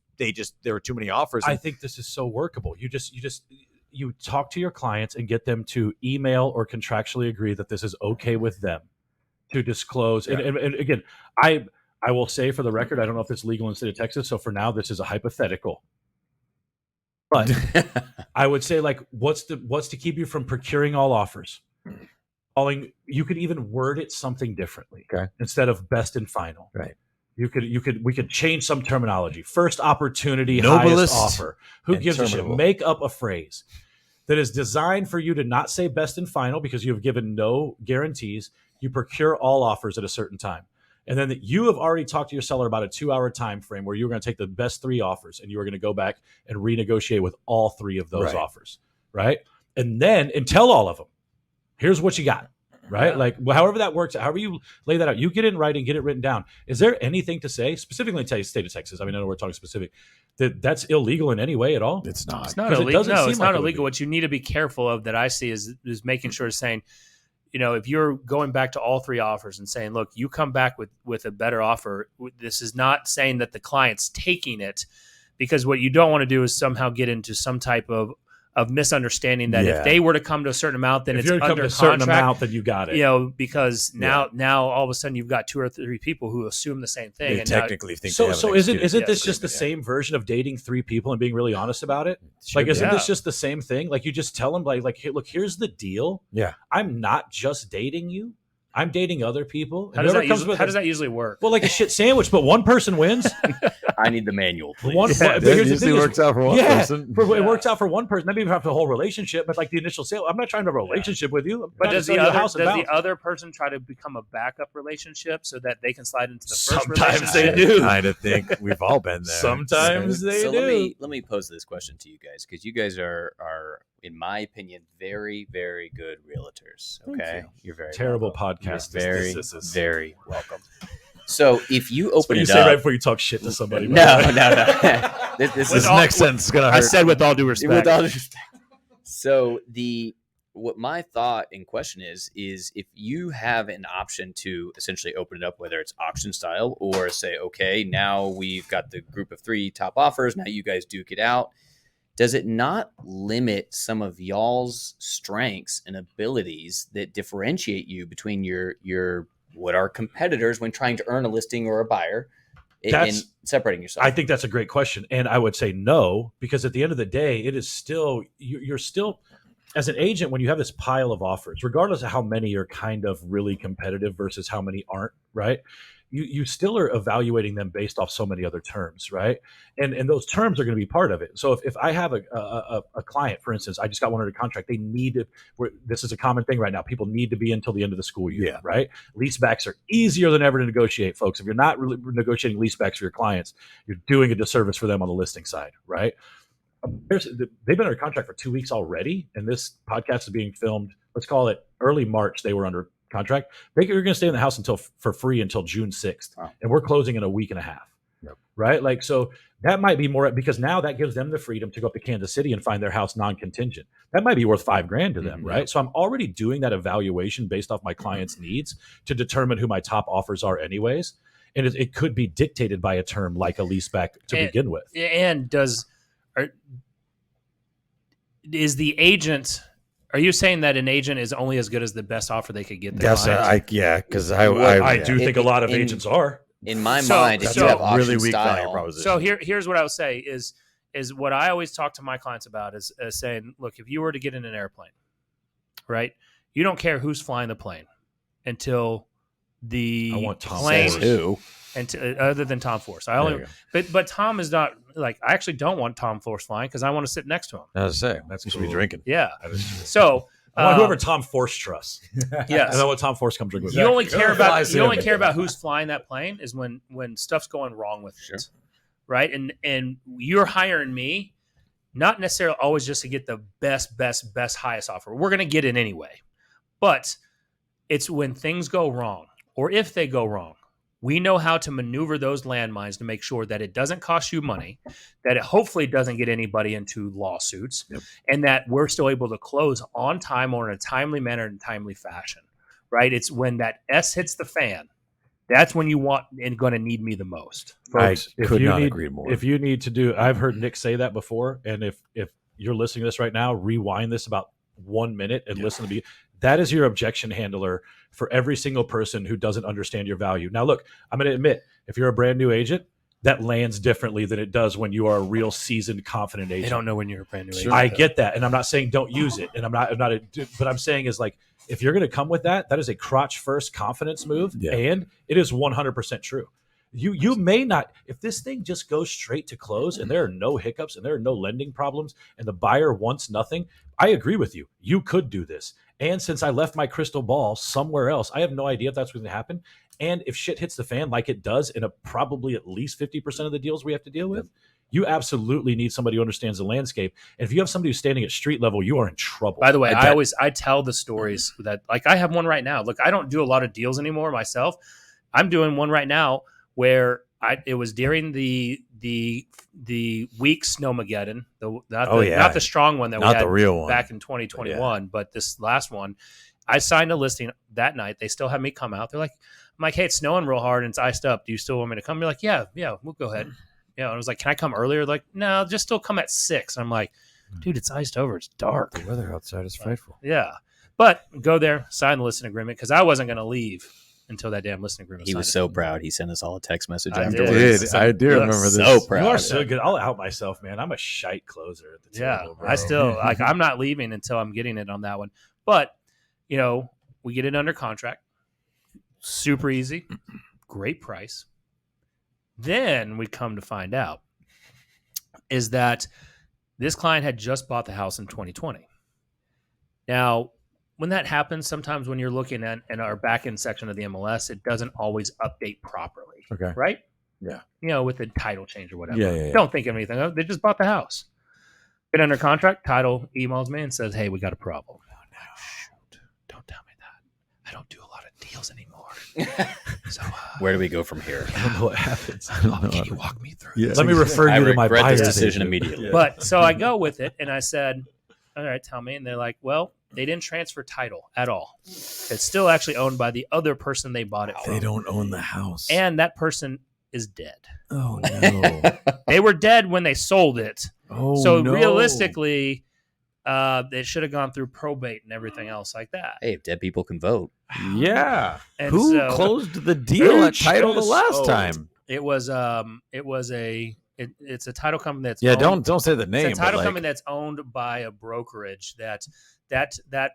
there are too many offers. I think this is so workable. You talk to your clients and get them to email or contractually agree that this is okay with them to disclose. Yeah. And again, I will say for the record, I don't know if it's legal in the state of Texas. So for now, this is a hypothetical. But I would say, like, what's to keep you from procuring all offers? You could even word it something differently. Okay. Instead of best and final. Right. We could change some terminology. First opportunity, Noblest highest offer. Who and gives a shit? terminable. Make up a phrase that is designed for you to not say best and final because you have given no guarantees. You procure all offers at a certain time. And then you have already talked to your seller about a 2-hour time frame where you're going to take the best 3 offers and you are going to go back and renegotiate with all 3 of those Right. offers. Right. And tell all of them, here's what you got. Right. Yeah. Like, however that works, however you lay that out, you get it in writing, get it written down. Is there anything to say specifically in the state of Texas? I mean, I know we're talking specific, that's illegal in any way at all. it's not. It's not 'Cause it illegal. doesn't No, seem it's like not it would illegal. be. What you need to be careful of that I see is making sure saying, if you're going back to all 3 offers and saying, look, you come back with a better offer. This is not saying that the client's taking it, because what you don't want to do is somehow get into some type of misunderstanding that Yeah. if they were to come to a certain amount, then If it's you're coming under to a certain contract. amount, then you got it. Because now all of a sudden you've got 2 or 3 people who assume the same thing. They And now, technically think. So they have so an isn't executive this just the agreement, same version of dating 3 people and being really honest about it? Should Like, be. isn't Yeah. this just the same thing? Like, you just tell them, like, hey, look, here's the deal. Yeah. I'm not just dating you. I'm dating other people. how And does whoever that usually work? well, like a shit sandwich, but one person wins. I need the manual, please. But That here's the usually thing is- works out for one yeah, person. It works out for one person. Maybe have the whole relationship, but like the initial sale, I'm not trying to have a relationship with you. I'm But trying does to the sell you a other house and bounce. other person try to become a backup relationship so that they can slide into the first Sometimes relationship? they do. I kind of think we've all been there. Sometimes they so do. let me pose this question to you guys, because you guys are in my opinion very, very good realtors. Okay, you're very Terrible welcome. podcast. You're very, This is- very welcome. So if you That's what open you it say up, right before you talk shit to somebody. no, by the way. no. This This is next sentence is gonna hurt. I said with all due respect. with all due respect. So what my thought in question is if you have an option to essentially open it up, whether it's auction style or say, okay, now we've got the group of 3 top offers, now you guys duke it out. Does it not limit some of y'all's strengths and abilities that differentiate you between your what are competitors when trying to earn a listing or a buyer and separating yourself? I think that's a great question. And I would say no, because at the end of the day, it is still, you're still, as an agent, when you have this pile of offers, regardless of how many are kind of really competitive versus how many aren't, right? You still are evaluating them based off so many other terms, right? And those terms are going to be part of it. So if I have a client, for instance, I just got one under contract, they need to, this is a common thing right now, people need to be until the end of the school year, Yeah. right? Leasebacks are easier than ever to negotiate, folks. If you're not really negotiating leasebacks for your clients, you're doing a disservice for them on the listing side, right? They've been under contract for 2 weeks already, and this podcast is being filmed let's call it early March, they were under contract. You're going to stay in the house for free until June 6th. Wow. And we're closing in a week and a half. Yep. Right? Like, so that might be more, because now that gives them the freedom to go up to Kansas City and find their house non-contingent. That might be worth $5,000 to them. Right? So I'm already doing that evaluation based off my client's needs to determine who my top offers are anyways. And it could be dictated by a term like a leaseback to begin with. And is the agent? Are you saying that an agent is only as good as the best offer they could get? Yes, because I do think a lot of agents are. In my mind, if you have option really weak value style, proposition. So here's what I would say is what I always talk to my clients about is saying, look, if you were to get in an airplane, right, you don't care who's flying the plane until the I want Tom plane Force. who? and other than Tom Force. I only, but Tom is not like, I actually don't want Tom Force flying because I want to sit next to him. I was saying That's you should cool. be drinking. Yeah. That is true. So I want whoever Tom Force trusts. yes. And I want Tom Force come drink with me. You only care Fly about sim. who's flying that plane is when stuff's going wrong with Sure. it, right? And you're hiring me, not necessarily always just to get the best, highest offer. We're going to get it anyway, but it's when things go wrong, or if they go wrong, we know how to maneuver those landmines to make sure that it doesn't cost you money, that it hopefully doesn't get anybody into lawsuits, and that we're still able to close on time or in a timely manner and timely fashion, right? It's when that S hits the fan, that's when you want and going to need me the most. Folks, I could not agree more. If you need to do, I've heard Nick say that before, and if you're listening to this right now, rewind this about 1 minute and listen to me. That is your objection handler for every single person who doesn't understand your value. Now, look, I'm going to admit, if you're a brand new agent, that lands differently than it does when you are a real seasoned, confident agent. They don't know when you're a brand new agent. I get that, and I'm not saying don't use it, and I'm not. But I'm saying is like, if you're going to come with that is a crotch first confidence move, and it is 100% true. You may not, if this thing just goes straight to close and there are no hiccups and there are no lending problems and the buyer wants nothing, I agree with you. You could do this. And since I left my crystal ball somewhere else, I have no idea if that's going to happen. And if shit hits the fan like it does in probably at least 50% of the deals we have to deal with, you absolutely need somebody who understands the landscape. And if you have somebody who's standing at street level, you are in trouble. By the way, I tell the stories that, like, I have one right now. Look, I don't do a lot of deals anymore myself. I'm doing one right now where it was during the weak Snowmageddon, not the strong one that we had the real one back in 2021, but this last one. I signed a listing that night. They still have me come out. I'm like, hey, it's snowing real hard and it's iced up. Do you still want me to come? They're like, yeah, we'll go ahead. Yeah, I was like, can I come earlier? Like, no, just still come at 6. And I'm like, dude, it's iced over. It's dark. The weather outside is frightful. Yeah, but go there, sign the listing agreement because I wasn't going to leave until that damn listing agreement. He was so proud. He sent us all a text message I afterwards. I do remember this. So proud. You are so good. I'll out myself, man. I'm a shite closer at the table, bro. I still I'm not leaving until I'm getting it on that one. But we get it under contract, super easy, great price. Then we come to find out is that this client had just bought the house in 2020. Now, when that happens, sometimes when you're looking at in our back-end section of the MLS, it doesn't always update properly. Okay. Right? Yeah. With the title change or whatever. Yeah. Don't think of anything. They just bought the house. Been under contract. Title emails me and says, hey, we got a problem. Oh, no, shoot. Don't tell me that. I don't do a lot of deals anymore. So where do we go from here? I don't know what happens. Can you walk me through this? Let me refer I you to my regret buyer's this decision agent. immediately. But so I go with it and I said, all right, tell me. And they're like, well, they didn't transfer title at all. It's still actually owned by the other person they bought it from. They don't own the house. And that person is dead. Oh, no. They were dead when they sold it. Oh, So no. realistically, it should have gone through probate and everything else like that. Hey, if dead people can vote. Yeah. And Who so closed the deal at title the last sold. time? it's a title company that's Yeah, owned, don't say the name. it's a title but company that's owned by a brokerage that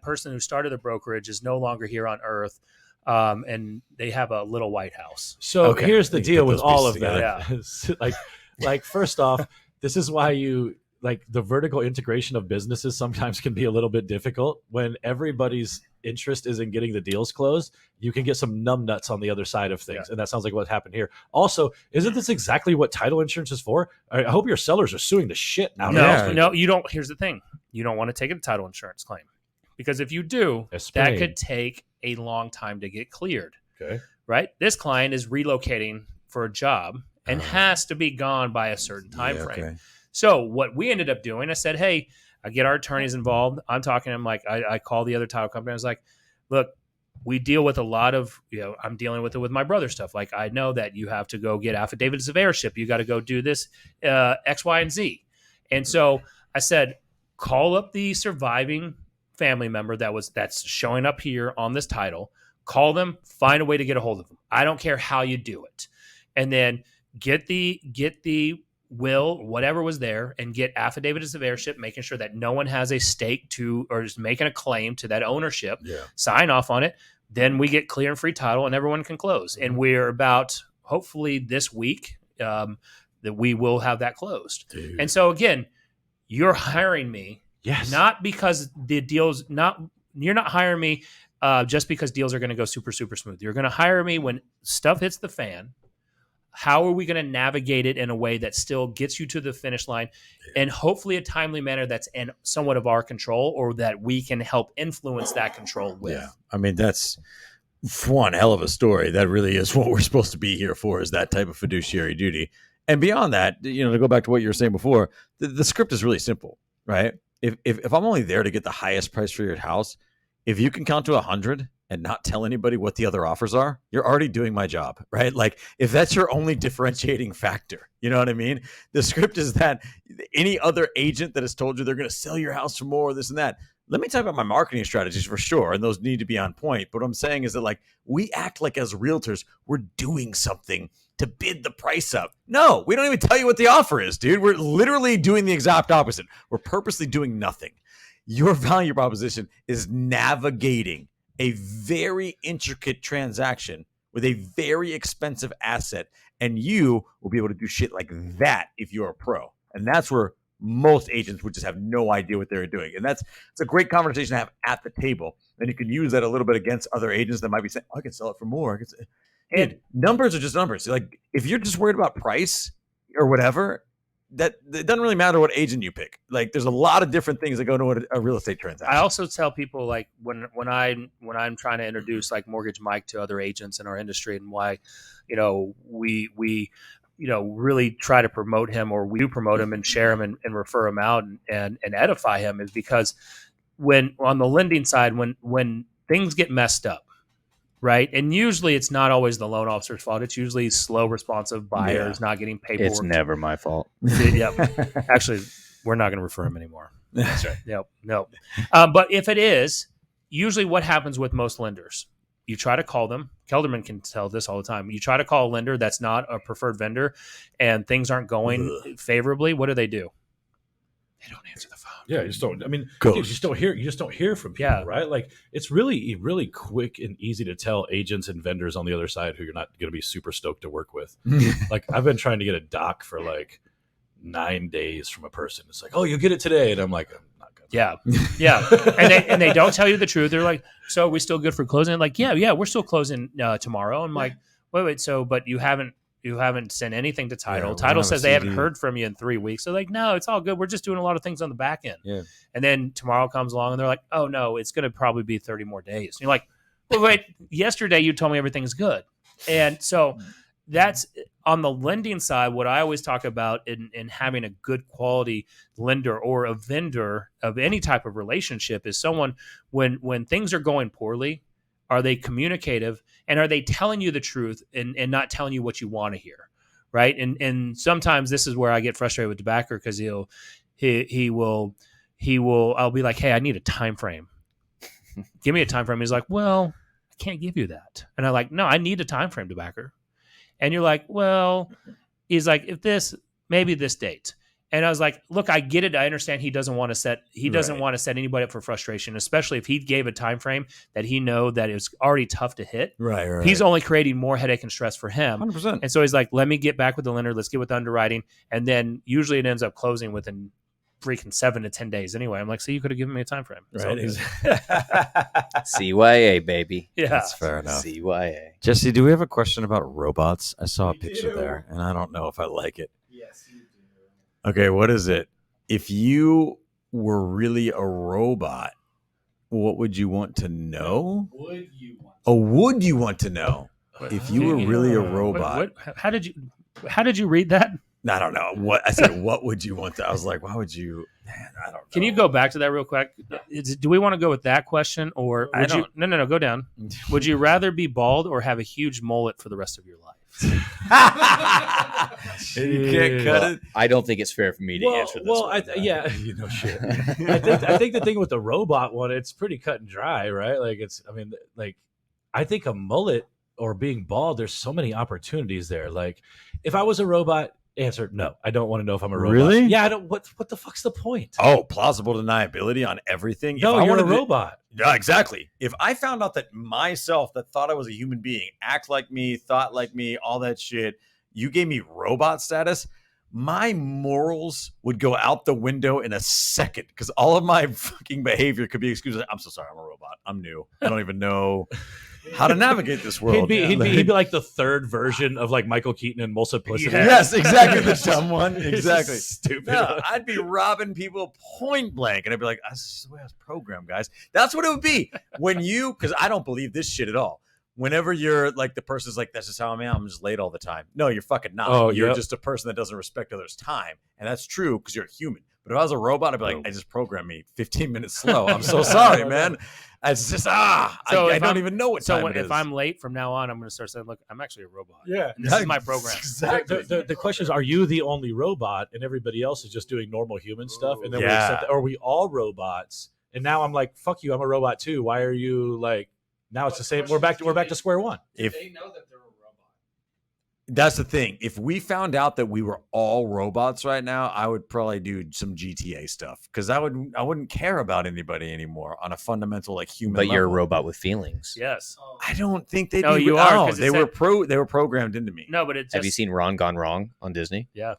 person who started the brokerage is no longer here on earth. And they have a little white house. So Okay. here's the You deal put with those all of pieces that. like first off, this is why the vertical integration of businesses sometimes can be a little bit difficult. When everybody's interest is in getting the deals closed, you can get some numbnuts on the other side of things. And that sounds like what happened here. Also, isn't this exactly what title insurance is for? I hope your sellers are suing the shit out of No, you don't. Here's the thing. You don't want to take a title insurance claim because if you do, that could take a long time to get cleared. Okay. Right? This client is relocating for a job and has to be gone by a certain time frame. Okay. So what we ended up doing, I said, hey, I get our attorneys involved. I'm talking to them like I call the other title company. I was like, look, we deal with a lot of, I'm dealing with it with my brother stuff. Like I know that you have to go get affidavits of heirship. You got to go do this X, Y, and Z. And so I said, call up the surviving family member that's showing up here on this title. Call them, find a way to get a hold of them. I don't care how you do it. And then get the will, whatever was there, and get affidavits of heirship, making sure that no one has a stake to or is making a claim to that ownership. Yeah. Sign off on it. Then we get clear and free title and everyone can close. And we're about, hopefully this week, that we will have that closed. Dude. And so again, you're hiring me. Yes. Not because the deal's you're not hiring me just because deals are going to go super, super smooth. You're going to hire me when stuff hits the fan. How are we going to navigate it in a way that still gets you to the finish line and hopefully a timely manner that's in somewhat of our control or that we can help influence that control with? Yeah. I mean, that's one hell of a story. That really is what we're supposed to be here for, is that type of fiduciary duty. And beyond that, to go back to what you were saying before, the script is really simple, right? If I'm only there to get the highest price for your house, if you can count to 100 and not tell anybody what the other offers are, you're already doing my job, right? Like if that's your only differentiating factor, you know what I mean? The script is that any other agent that has told you they're going to sell your house for more, this and that. Let me talk about my marketing strategies for sure. And those need to be on point. But what I'm saying is that like we act like as realtors, we're doing something to bid the price up. No, we don't even tell you what the offer is, dude. We're literally doing the exact opposite. We're purposely doing nothing. Your value proposition is navigating a very intricate transaction with a very expensive asset. And you will be able to do shit like that if you're a pro. And that's where most agents would just have no idea what they're doing. And it's a great conversation to have at the table. And you can use that a little bit against other agents that might be saying, I can sell it for more. And numbers are just numbers. Like if you're just worried about price or whatever, that it doesn't really matter what agent you pick. Like there's a lot of different things that go into a real estate transaction. I also tell people like when I'm trying to introduce like Mortgage Mike to other agents in our industry and why, we really try to promote him, or we do promote him and share him and refer him out and edify him, is because when on the lending side, when things get messed up, right? And usually it's not always the loan officer's fault. It's usually slow, responsive buyers not getting paperwork. It's never my fault. Yep. Actually, we're not going to refer him anymore. That's right. Yep. No. But if it is, usually what happens with most lenders, you try to call them. Kelderman can tell this all the time. You try to call a lender that's not a preferred vendor and things aren't going favorably. What do? They don't answer the phone. Yeah, you just don't. I mean, you just don't hear from people, right? Like it's really, really quick and easy to tell agents and vendors on the other side who you're not going to be super stoked to work with. Like I've been trying to get a doc for like 9 days from a person. It's like, oh, you'll get it today, and I'm like, I'm not going to. Yeah. And they don't tell you the truth. They're like, so are we still good for closing? Like, yeah, we're still closing tomorrow. I'm like, wait, so but you haven't sent anything to title. Title says they haven't heard from you in 3 weeks. So like, no, it's all good. We're just doing a lot of things on the back end. Yeah. And then tomorrow comes along and they're like, oh no, it's going to probably be 30 more days. And you're like, well, wait, yesterday you told me everything's good. And so that's on the lending side. What I always talk about in having a good quality lender or a vendor of any type of relationship is someone when things are going poorly, are they communicative and are they telling you the truth and not telling you what you want to hear, right? And sometimes this is where I get frustrated with the backer because he will I'll be like, hey, I need a time frame. Give me a time frame. He's like, well, I can't give you that. And I'm like, no, I need a time frame, to backer. And you're like, well, he's like, if this, maybe this date. And I was like, look, I get it. I understand he doesn't want to set anybody up for frustration, especially if he gave a time frame that he know that it's already tough to hit. Right. He's only creating more headache and stress for him. 100%. And so he's like, let me get back with the lender. Let's get with underwriting. And then usually it ends up closing within freaking 7 to 10 days anyway. I'm like, see, you could have given me a time frame. Right. CYA, baby. Yeah. That's fair enough. CYA. Jesse, do we have a question about robots? I saw a picture there, and I don't know if I like it. Yes, you do. Okay, what is it? If you were really a robot, What would you want to know? Would you want? Would you want to know if you were really a robot? How did you read that? I don't know. What I said, what would you want to? I was like, why would you? Man, I don't know. Can you go back to that real quick? Do we want to go with that question, or would you? No. Go down. Would you rather be bald or have a huge mullet for the rest of your life? You can't cut it. I don't think it's fair for me to answer this. One, yeah, you know, shit. I think the thing with the robot one, it's pretty cut and dry, right? Like I think a mullet or being bald, there's so many opportunities there. Like, if I was a robot. Answer no. I don't want to know if I'm a robot. Really? Yeah. I don't. What the fuck's the point? Oh, plausible deniability on everything. No, if I you're a wanted to- robot. Yeah, exactly. If I found out that myself that thought I was a human being, act like me, thought like me, all that shit, you gave me robot status, my morals would go out the window in a second because all of my fucking behavior could be excused. I'm so sorry, I'm a robot. I'm new. I don't even know how to navigate this world. He'd be like the third version of like Michael Keaton in Multiplicity. Yes, exactly. The dumb one. Exactly. Stupid. No, I'd be robbing people point blank, and I'd be like, "This is the way I was programmed, guys." That's what it would be when you, because I don't believe this shit at all. Whenever you're like the person's like, "That's just how I am. I'm just late all the time." No, you're fucking not. Oh, you're yep. just a person that doesn't respect others' time, and that's true because you're a human. But if I was a robot, I'd be like, "I just programmed me 15 minutes slow. I'm so sorry, man." It's just I don't even know what time it is. If I'm late from now on, I'm going to start saying, "Look, I'm actually a robot. Yeah, and this is my program." Exactly. The question is, are you the only robot and everybody else is just doing normal human stuff? And then we Yeah. accept that, or are we all robots? And now I'm like, fuck you, I'm a robot too. Why are you like? Now it's the same. We're back to square one. If They know that they're a robot. that's the thing, if we found out that we were all robots right now, I would probably do some GTA stuff because I wouldn't care about anybody anymore on a fundamental like human. but you're a level. robot with feelings. Yes. I don't think they'd No, be. you are, 'cause They it were said- they were programmed into me. No, but it's Have you seen Ron Gone Wrong on Disney? Yeah.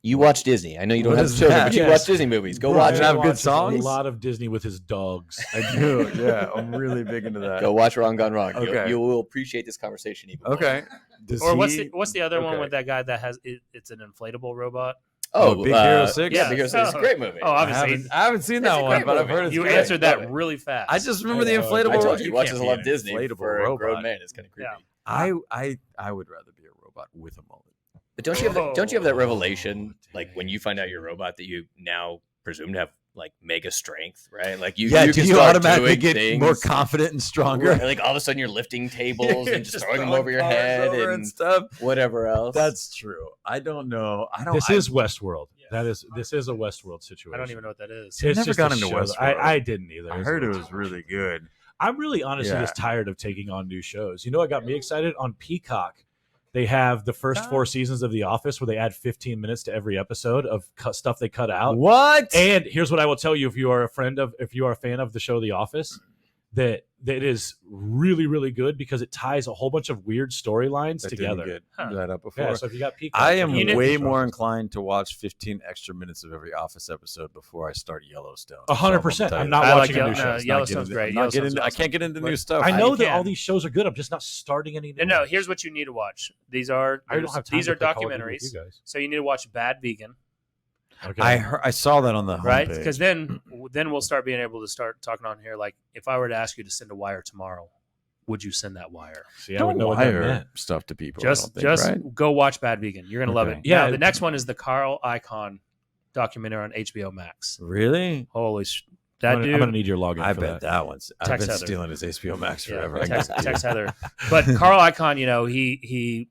You watch Disney. I know you don't What have is children, that? but you Yes. watch Disney movies. Go Right. watch Have it. good watches songs? A lot of Disney with his dogs. I do. Yeah, I'm really big into that. Go watch Ron Gone Wrong. Okay. You will appreciate this conversation even more. Okay. Does Or he- what's the other one okay. with that guy that has it's an inflatable robot? Oh, Big Hero 6? Yeah, Big Hero 6 is a great movie. Oh, I obviously. haven't seen It's that a one, great but I've movie. heard it's You great. answered that Love it. really fast. I just remember the I inflatable. I told you, You he watches can't a be lot an of Disney inflatable for a robot. grown man. It's kind of creepy. Yeah. I would rather be a robot with a mullet. But don't you have that Oh, revelation, like when you find out you're a robot, that you now presume to have like mega strength, right? Like you Do can you start automatically doing get things. more confident and stronger? Right, like all of a sudden you're lifting tables and just throwing them over your cars head over and stuff. whatever else. That's true. I don't know. This is Westworld. This is a Westworld situation. I don't even know what that is. It's Never just got a into show that- Westworld. I didn't either. I heard it was really good. I'm really honestly Yeah. just tired of taking on new shows. You know what got me excited? On Peacock, they have the first 4 seasons of The Office where they add 15 minutes to every episode of stuff they cut out. What? And here's what I will tell you: if you are a fan of the show The Office, that it is really, really good because it ties a whole bunch of weird storylines That together. didn't Huh. get that up before. Yeah, so if you got Peacock, I am You know- way more inclined to watch 15 extra minutes of every Office episode before I start Yellowstone. 100%. I'm not I like watching a new show. Yellowstone's great. Yellowstone's I can't get into new stuff. I know you that can. all these shows are good. I'm just not starting any. No, here's what you need to watch. These are I don't have time these to are play Call of Duty with documentaries. you guys. So you need to watch Bad Vegan, Okay. I saw that on the right? homepage. Because then we'll start being able to start talking on here. Like if I were to ask you to send a wire tomorrow, would you send that wire? See, I would know what that wire meant. stuff to people. Just go watch Bad Vegan. You're gonna love Okay. it. Yeah. Now, the next one is the Carl Icahn documentary on HBO Max. Really? Holy, I'm dude! gonna need your login. I for bet that one's. I've Text been Heather. stealing his HBO Max Yeah, forever. I text, guess. text Heather. But Carl Icahn, he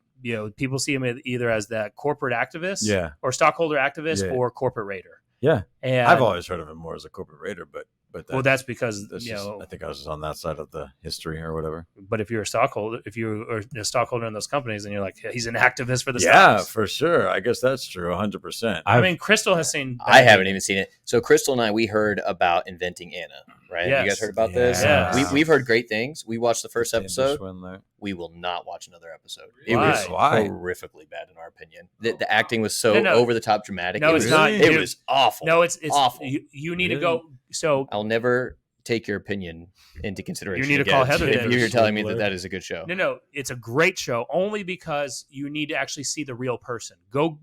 people see him either as that corporate activist, Yeah. or stockholder activist, Yeah. or corporate raider. Yeah. And I've always heard of him more as a corporate raider, but that's because that's you just, know. I think I was just on that side of the history or whatever. But if you're a stockholder, if you are a stockholder in those companies, then you're like, he's an activist for the Yeah, stocks. for sure. I guess that's true. 100%. I mean, Crystal has seen. I haven't even seen it. So Crystal and I, we heard about Inventing Anna, right? Yes. You guys heard about this? Yes. We've heard great things. We watched the first Tinder episode. swindler. We will not watch another episode. It Why? was Why? horrifically bad in our opinion. The acting was so No. over the top dramatic. No, it it's was, not. It Dude. was awful. No, it's awful. You need to Really? go. So I'll never take your opinion into consideration. You need to again call Heather if then. you're telling me Swindler. that is a good show. no, it's a great show only because you need to actually see the real person. Go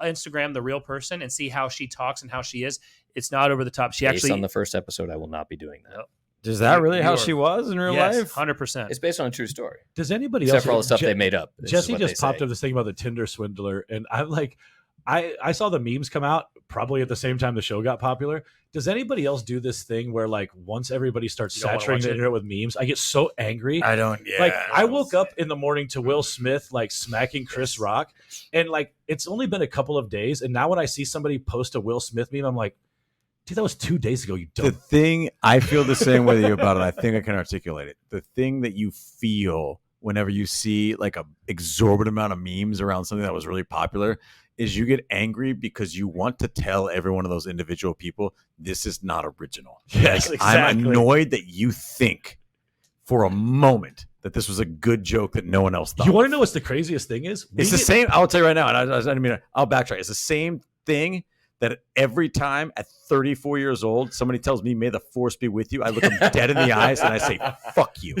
Instagram the real person and see how she talks and how she is. It's not over the top. She Based actually on the first episode, I will not be doing that. Is that really how you she are- was in real yes, life? 100%. It's based on a true story. Does anybody Except else? for all the stuff they made up. This is Jesse what just they popped say. up this thing about the Tinder swindler, and I'm like, I saw the memes come out probably at the same time the show got popular. Does anybody else do this thing where like once everybody starts You don't wanna saturating watch the it? internet with memes, I get so angry. I don't. Yeah. Like I woke up in the morning to Will Smith like smacking Chris Rock, and like it's only been a couple of days, and now when I see somebody post a Will Smith meme, I'm like, dude, that was 2 days ago. You The dumb. thing I feel the same way you about it. I think I can articulate it. The thing that you feel whenever you see like a exorbitant amount of memes around something that was really popular is you get angry because you want to tell every one of those individual people this is not original. Yes, Like, I'm exactly. annoyed that you think for a moment that this was a good joke that no one else thought. You want to of. know what's the craziest thing is? It's the same. I'll tell you right now, and I mean, I'll backtrack. It's the same thing that every time at 34 years old, somebody tells me, "May the force be with you," I look them dead in the eyes and I say, "Fuck you,"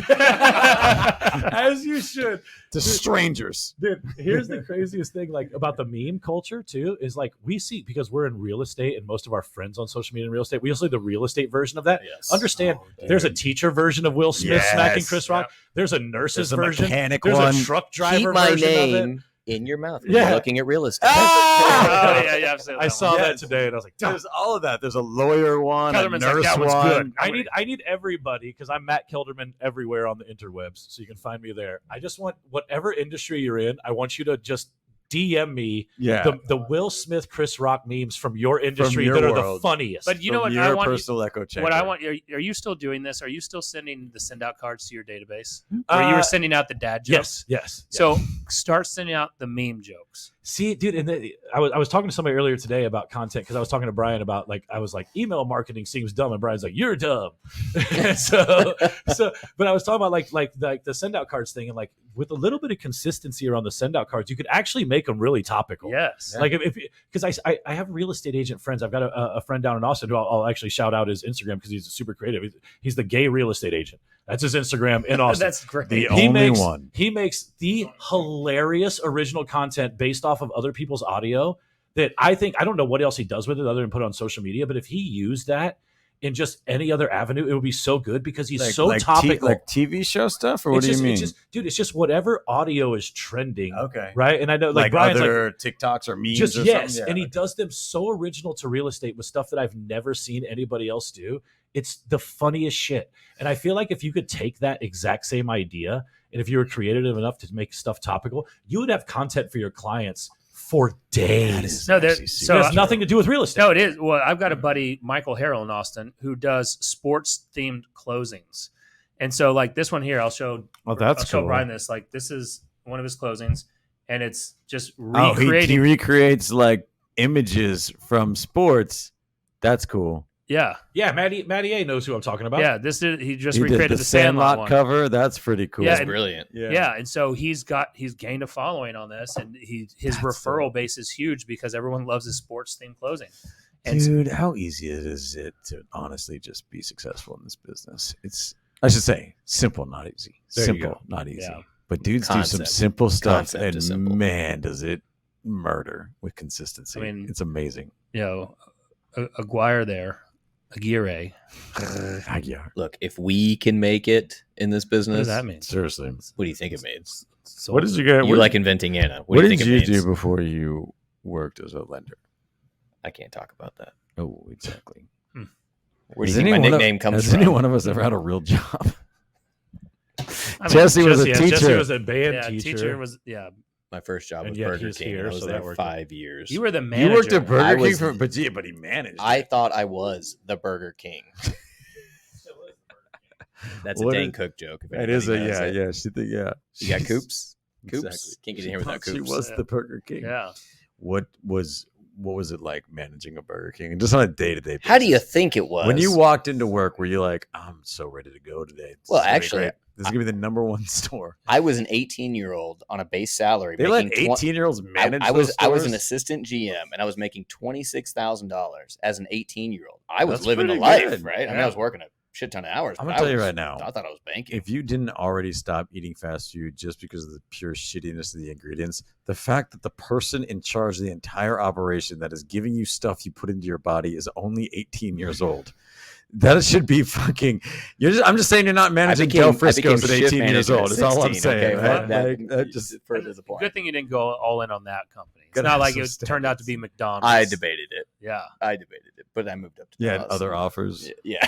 As you should. to strangers. Dude, here's the craziest thing like about the meme culture too is like we see because we're in real estate and most of our friends on social media in real estate, we also see the real estate version of that. Yes. Understand there's a teacher version of Will Smith Yes. smacking Chris Rock. There's a nurse's There's a version. mechanic There's one. a truck driver Keep my version of it. name in your mouth when Yeah. you're looking at real estate. Oh, yeah, absolutely. I saw that Yes. today and I was like, There's all of that. There's a lawyer one, a Kelderman's like, nurse that one's one. good. I need everybody because I'm Matt Kelderman everywhere on the interwebs, so you can find me there. I just want whatever industry you're in, I want you to just DM me Yeah, the Will Smith, Chris Rock memes from your industry your that are world. the funniest. But you know From what I your want? personal echo chamber. What I want? Are you still doing this? Are you still sending the send out cards to your database? Where you were sending out the dad jokes? Yes. So start sending out the meme jokes. See, dude, and I was talking to somebody earlier today about content because I was talking to Brian about like I was like email marketing seems dumb, and Brian's like you're dumb. so but I was talking about like the send out cards thing, and like with a little bit of consistency around the send out cards, you could actually make them really topical. Yes. Like if because I have real estate agent friends. I've got a friend down in Austin who I'll actually shout out his Instagram because he's super creative. He's the gay real estate agent. That's his Instagram in Austin. That's great. The only makes, one. He makes the hilarious original content based off of other people's audio that I don't know what else he does with it other than put it on social media. But if he used that in just any other avenue, it would be so good because he's so topical. like TV show stuff, or what do you mean? It's just whatever audio is trending. Okay, Right. And I know like Brian's other TikToks or memes. just or yes, something? Yeah, and he okay. does them so original to real estate with stuff that I've never seen anybody else do. It's the funniest shit. And I feel like if you could take that exact same idea and if you were creative enough to make stuff topical, you would have content for your clients for days. No, It has nothing to do with real estate. No, it is. Well, I've got a buddy, Michael Harrell in Austin, who does sports themed closings. And so like this one here, I'll show Brian this. Like this is one of his closings and it's just recreating. he recreates like images from sports. That's cool. Yeah. Yeah, Matty A knows who I'm talking about. Yeah. He just He recreated did the Sandlot one. cover. That's pretty cool. Yeah, That's and- brilliant. Yeah. And so he's gained a following on this and his referral base is huge because everyone loves his sports themed closing. And Dude, how easy is it to honestly just be successful in this business? I should say, simple, not easy. There you Simple, go. not easy. Yeah. But dudes do some Concept. simple stuff, Concept is and simple. man, does it murder with consistency. I mean, it's amazing. Aguirre. Aguiar. Look, if we can make it in this What does business, that mean? Seriously. what do you think it means? What did you get? You like inventing Anna. What What do you did think you it means? do before you worked as a lender? I can't talk about that. Oh, exactly. Where do you think my nickname comes Has from? any one of us ever had a real job? I mean, Jesse was a Jesse teacher. was a band yeah, teacher. was My first job And was yet Burger he's King. here, I was so there that worked. 5 years. you were the manager. You worked at I Burger King, was- but he managed. I it. thought I was the Burger King. That's What a Dane is- Cook joke. if That is a anybody knows it. yeah. You got Coops? Coops? Exactly. Can't get in here without She Coops. was Yeah. the Burger King. Yeah. What was it like managing a Burger King, and just on a day-to-day basis? How do you think it was? When you walked into work, were you like, I'm so ready to go today? This Well, is gonna be actually, great. This is gonna be the number one store. I was an 18-year-old on a base salary. They let making 18-year-olds manage. I was those an stores? assistant GM and I was making $26,000 as an 18-year-old. I was That's living the pretty life, good. right? I mean, I was working a shit ton of hours. I'm but gonna tell you I was- right now. I thought I was banking. If you didn't already stop eating fast food just because of the pure shittiness of the ingredients, the fact that the person in charge of the entire operation that is giving you stuff you put into your body is only 18 years old, That should be fucking. I'm just saying you're not managing Del Frisco's at 18 years old. That's all I'm saying. Okay, Right? that just further the point. Good thing you didn't go all in on that company. It's not like it turned out to be McDonald's. I debated it. Yeah. I debated it, but I moved up to Yeah, Dallas. other offers. Yeah.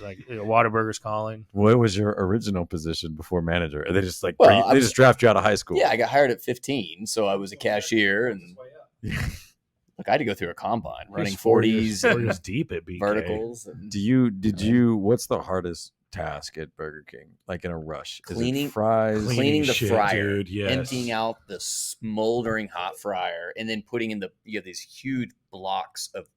Like Whataburger's calling. What was your original position before manager? Are they just like Well, they just draft you out of high school? Yeah, I got hired at 15, so I was a cashier, and look, I had to go through a combine running 40s, 4 years deep at BK. verticals. And Did you? What's the hardest task at Burger King? Like in a rush, is Cleaning- it fries. cleaning the shit, fryer, dude, yes. emptying out the smoldering hot fryer, and then putting in these huge blocks of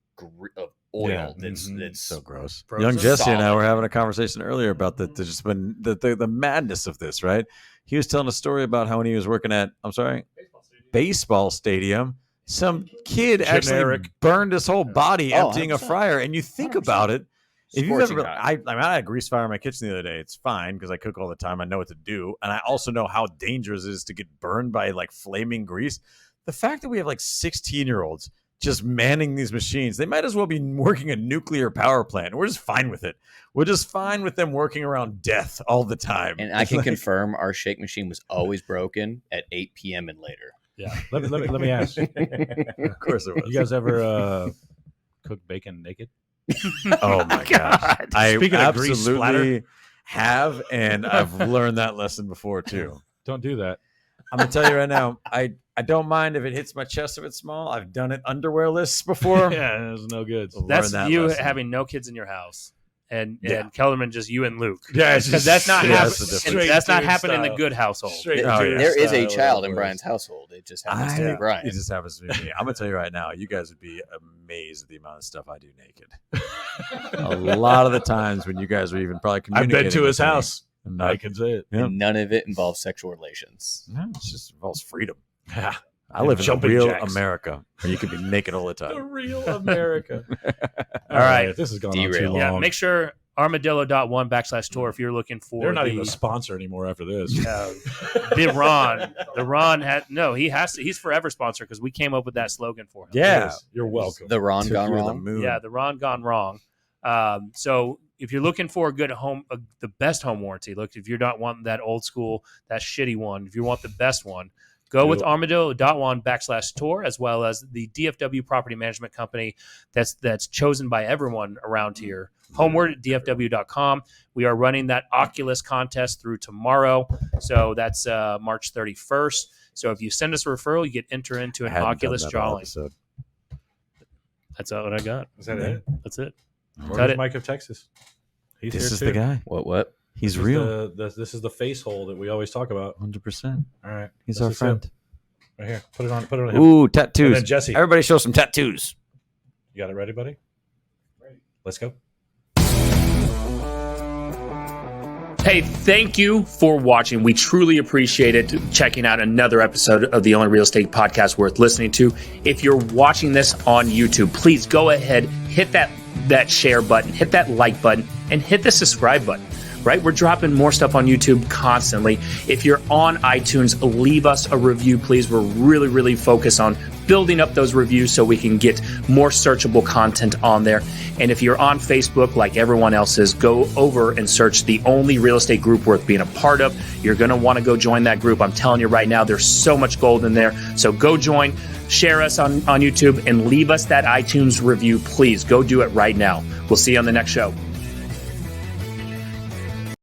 oil. Yeah, That's So gross. Frozen Young Jesse and I solid. were having a conversation earlier about the madness of this. Right? He was telling a story about how when he was working at baseball stadium, some kid actually Generic. burned his whole body Oh, emptying a 100%. fryer. And you think 100%. about it. If you've Scorching ever, hot. I had a grease fire in my kitchen the other day. It's fine because I cook all the time. I know what to do, and I also know how dangerous it is to get burned by like flaming grease. The fact that we have like 16-year-olds just manning these machines, they might as well be working a nuclear power plant. We're just fine with it. We're just fine with them working around death all the time. And I It's can like- confirm our shake machine was always broken at 8 p.m. and later. Yeah. Let me ask. of course it was. You guys ever cook bacon naked? Oh my gosh! I Speaking of grease absolutely splatter. have, and I've learned that lesson before too. Don't do that. I'm gonna tell you right now, I don't mind if it hits my chest if it's small. I've done it underwearless before. Yeah, it's no good. That's Learn that you lesson. having no kids in your house, and Yeah. Kelderman just you and Luke. Yeah, it's Because that's not Yeah, happening. that's the difference. Straight That's not dude happening in the style. good household. Straight Oh, dude yeah. There is a style, child in of Brian's course. household. It just happens to be Brian. It just happens to be me. I'm gonna tell you right now, you guys would be amazed at the amount of stuff I do naked. A lot of the times when you guys are even probably I've communicating. been to his with me, house. and I not- can say it. Yeah. And none of it involves sexual relations. No, it just involves freedom. Yeah. I live in the jumping real jacks. America where you can be naked all the The time. real America. All right. This has gone on too Derail. long. Yeah, make sure armadillo.1/tour if you're looking for They're not the, even a sponsor anymore after this. the Ron had no, he has to, he's forever sponsor because we came up with that slogan for him. Yeah. Yes, you're welcome. The Ron Took gone you to the wrong. moon. Yeah, the Ron gone wrong. So if you're looking for a good home, the best home warranty, look, if you're not wanting that old school, that shitty one, if you want the best one, go with armadillo.1/tour, as well as the DFW property management company that's chosen by everyone around here. Homeward at DFW.com. We are running that Oculus contest through tomorrow. So that's March 31st. So if you send us a referral, you get enter into I an hadn't done Oculus that all drawing. episode. That's all what I got. Is that it? That's it. Where's Cut it. Mike of Texas? He's This here is too. the guy. What? He's This is real. this is the face hole that we always talk about. 100%. All right. He's This our is friend. it. Right here. Put it on him. Ooh, And tattoos. then Jesse. Everybody show some tattoos. You got it ready, buddy? Let's go. Hey, thank you for watching. We truly appreciate it. Checking out another episode of the only real estate podcast worth listening to. If you're watching this on YouTube, please go ahead, hit that share button, hit that like button, and hit the subscribe button. Right? We're dropping more stuff on YouTube constantly. If you're on iTunes, leave us a review, please. We're really, really focused on building up those reviews so we can get more searchable content on there. And if you're on Facebook, like everyone else is, go over and search the only real estate group worth being a part of. You're going to want to go join that group. I'm telling you right now, there's so much gold in there. So go join, share us on YouTube, and leave us that iTunes review, please. Go do it right now. We'll see you on the next show.